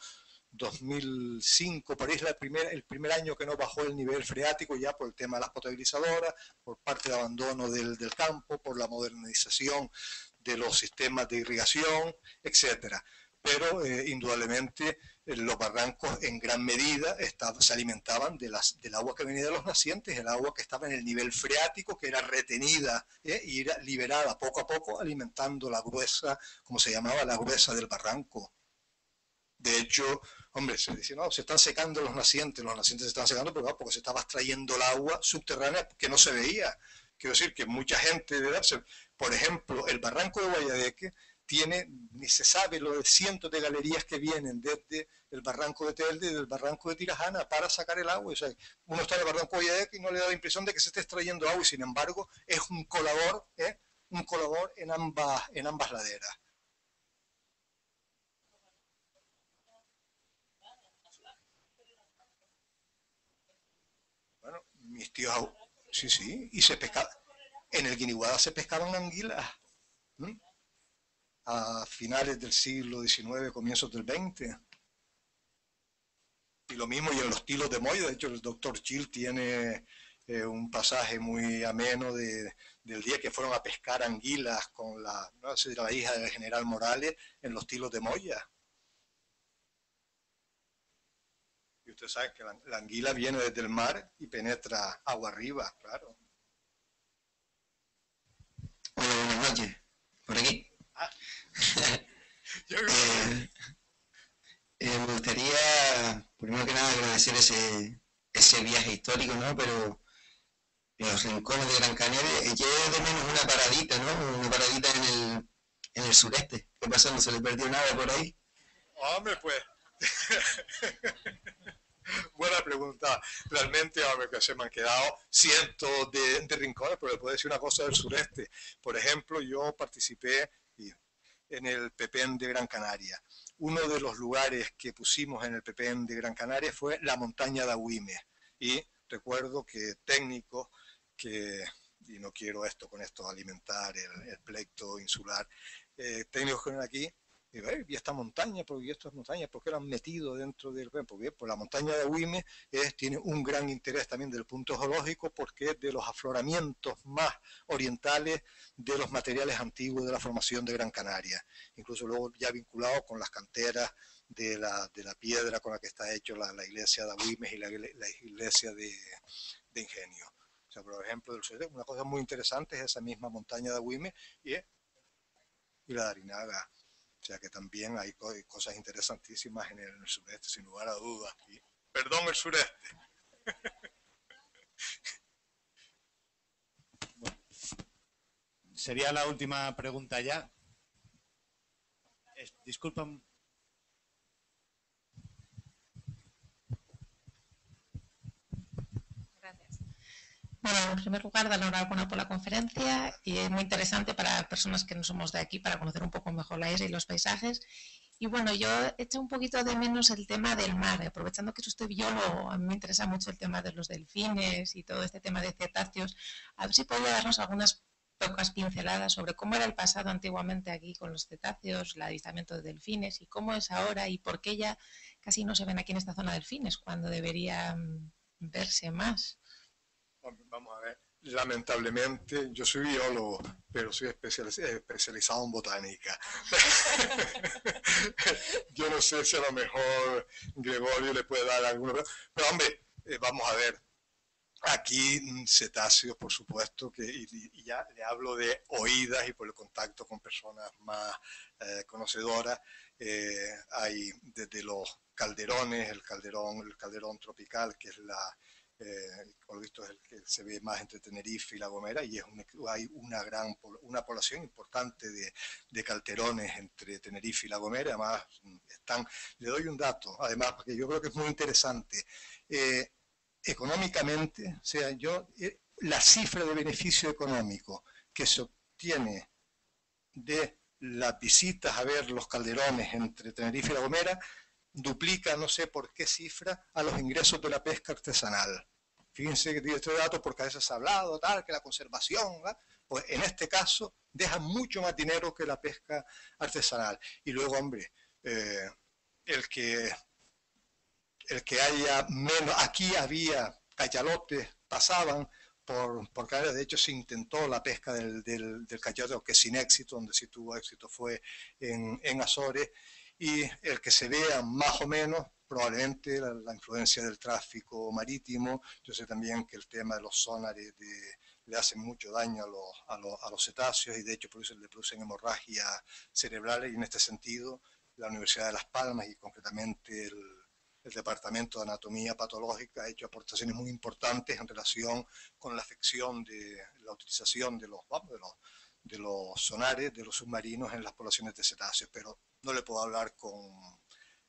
[SPEAKER 3] 2005, París, el primer año que no bajó el nivel freático, ya por el tema de las potabilizadoras, por parte de abandono del campo, por la modernización de los sistemas de irrigación, etcétera. Pero indudablemente los barrancos en gran medida se alimentaban del agua que venía de los nacientes, el agua que estaba en el nivel freático, que era retenida y era liberada poco a poco, alimentando la gruesa, como se llamaba, la gruesa del barranco. De hecho, hombre, se dice, no, se están secando los nacientes se están secando porque se estaba extrayendo el agua subterránea que no se veía. Quiero decir que mucha gente, por ejemplo, el barranco de Guayadeque tiene, ni se sabe, lo de cientos de galerías que vienen desde el barranco de Telde y del barranco de Tirajana para sacar el agua. O sea, uno está en el barranco de Guayadeque y no le da la impresión de que se esté extrayendo agua, y sin embargo es un colador en ambas laderas. Bueno, mis tíos, sí, y se pescaba, en el Guiniguada se pescaban anguilas, ¿m? A finales del siglo XIX, comienzos del XX. Y lo mismo y en los tilos de Moya. De hecho, el doctor Chill tiene un pasaje muy ameno del día que fueron a pescar anguilas con no sé, la hija del general Morales en los tilos de Moya. Y usted sabe que la anguila viene desde el mar y penetra agua arriba, claro.
[SPEAKER 9] Hola, buenas noches. Por aquí. Me gustaría, primero que nada, agradecer ese viaje histórico, ¿no? Pero en los rincones de Gran Canaria, yo de menos una paradita, ¿no? Una paradita en el sureste. ¿Qué pasa? ¿No se le perdió nada por ahí?
[SPEAKER 3] Hombre, pues. Buena pregunta. Realmente, hombre, que se me han quedado cientos de rincones, pero le puedo decir una cosa del sureste. Por ejemplo, yo participé en el Pepén de Gran Canaria. Uno de los lugares que pusimos en el Pepén de Gran Canaria fue la montaña de Agüime. Y recuerdo que técnicos y no quiero con esto alimentar el pleito insular, técnicos que vienen aquí, y esta montaña, porque estas montañas, ¿por qué la han metido dentro del Pepén? Porque pues, la montaña de Agüime tiene un gran interés también desde el punto geológico, porque es de los afloramientos más orientales de los materiales antiguos de la formación de Gran Canaria, incluso luego ya vinculado con las canteras de la piedra con la que está hecho la iglesia de Agüimes y la iglesia de Ingenio. O sea, por ejemplo, una cosa muy interesante es esa misma montaña de Agüimes y la de Arinaga. O sea que también hay cosas interesantísimas en el sureste, sin lugar a dudas. Perdón, el sureste.
[SPEAKER 1] Bueno, sería la última pregunta ya. Disculpan.
[SPEAKER 6] Gracias. Bueno, en primer lugar, dar la enhorabuena por la conferencia, y es muy interesante para personas que no somos de aquí, para conocer un poco mejor la isla y los paisajes. Y bueno, yo eché un poquito de menos el tema del mar, aprovechando que soy biólogo, a mí me interesa mucho el tema de los delfines y todo este tema de cetáceos. A ver si podría darnos algunas pocas pinceladas sobre cómo era el pasado antiguamente aquí con los cetáceos, el avistamiento de delfines, y cómo es ahora y por qué ya casi no se ven aquí en esta zona delfines, cuando deberían verse más.
[SPEAKER 3] Vamos a ver, lamentablemente yo soy biólogo, pero soy especializado en botánica. Yo no sé si a lo mejor Gregorio le puede dar alguna, pero hombre, vamos a ver, aquí cetáceos, por supuesto, y ya le hablo de oídas y por el contacto con personas más conocedoras, hay desde los calderones, el calderón tropical, que es por lo visto es el que se ve más entre Tenerife y La Gomera, y hay una población importante de calderones entre Tenerife y La Gomera. Además, le doy un dato, además, porque yo creo que es muy interesante. Económicamente, o sea, la cifra de beneficio económico que se obtiene de las visitas a ver los calderones entre Tenerife y La Gomera duplica, no sé por qué cifra, a los ingresos de la pesca artesanal. Fíjense que tiene este dato porque a veces se ha hablado, que la conservación, ¿verdad? Pues en este caso deja mucho más dinero que la pesca artesanal. Y luego, hombre, el que haya menos, aquí había cachalotes, pasaban por Canarias. De hecho se intentó la pesca del cachalote, aunque sin éxito, donde sí tuvo éxito fue en Azores, y el que se vea más o menos, probablemente la influencia del tráfico marítimo. Yo sé también que el tema de los sonares le hacen mucho daño a los cetáceos, y de hecho le producen hemorragias cerebrales, y en este sentido la Universidad de Las Palmas y concretamente el Departamento de Anatomía Patológica ha hecho aportaciones muy importantes en relación con la afección de la utilización de los sonares, de los submarinos en las poblaciones de cetáceos, pero no le puedo hablar con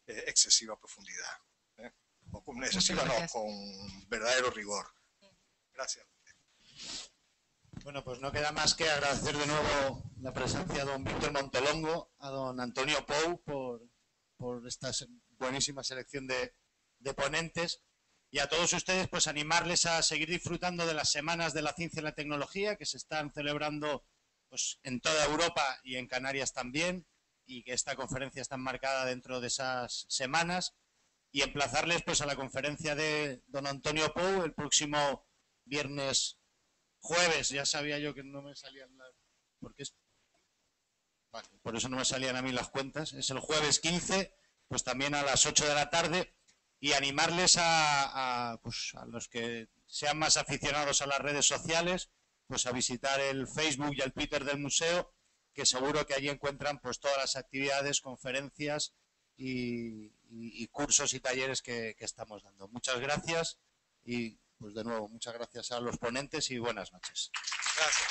[SPEAKER 3] excesiva profundidad. O con excesiva no, con verdadero rigor. Gracias.
[SPEAKER 5] Bueno, pues no queda más que agradecer de nuevo la presencia a don Víctor Montelongo, a don Antonio Pou por esta buenísima selección de ponentes, y a todos ustedes pues animarles a seguir disfrutando de las Semanas de la Ciencia y la Tecnología que se están celebrando pues en toda Europa y en Canarias también, y que esta conferencia está enmarcada dentro de esas semanas, y emplazarles pues a la conferencia de don Antonio Pou el próximo jueves, ya sabía yo que no me salían las... porque es... Vale, por eso no me salían a mí las cuentas, es el jueves 15, pues también a las 8 de la tarde, y animarles pues a los que sean más aficionados a las redes sociales, pues a visitar el Facebook y el Twitter del museo, que seguro que allí encuentran pues todas las actividades, conferencias y cursos y talleres que estamos dando. Muchas gracias y pues de nuevo muchas gracias a los ponentes y buenas noches.
[SPEAKER 3] Gracias.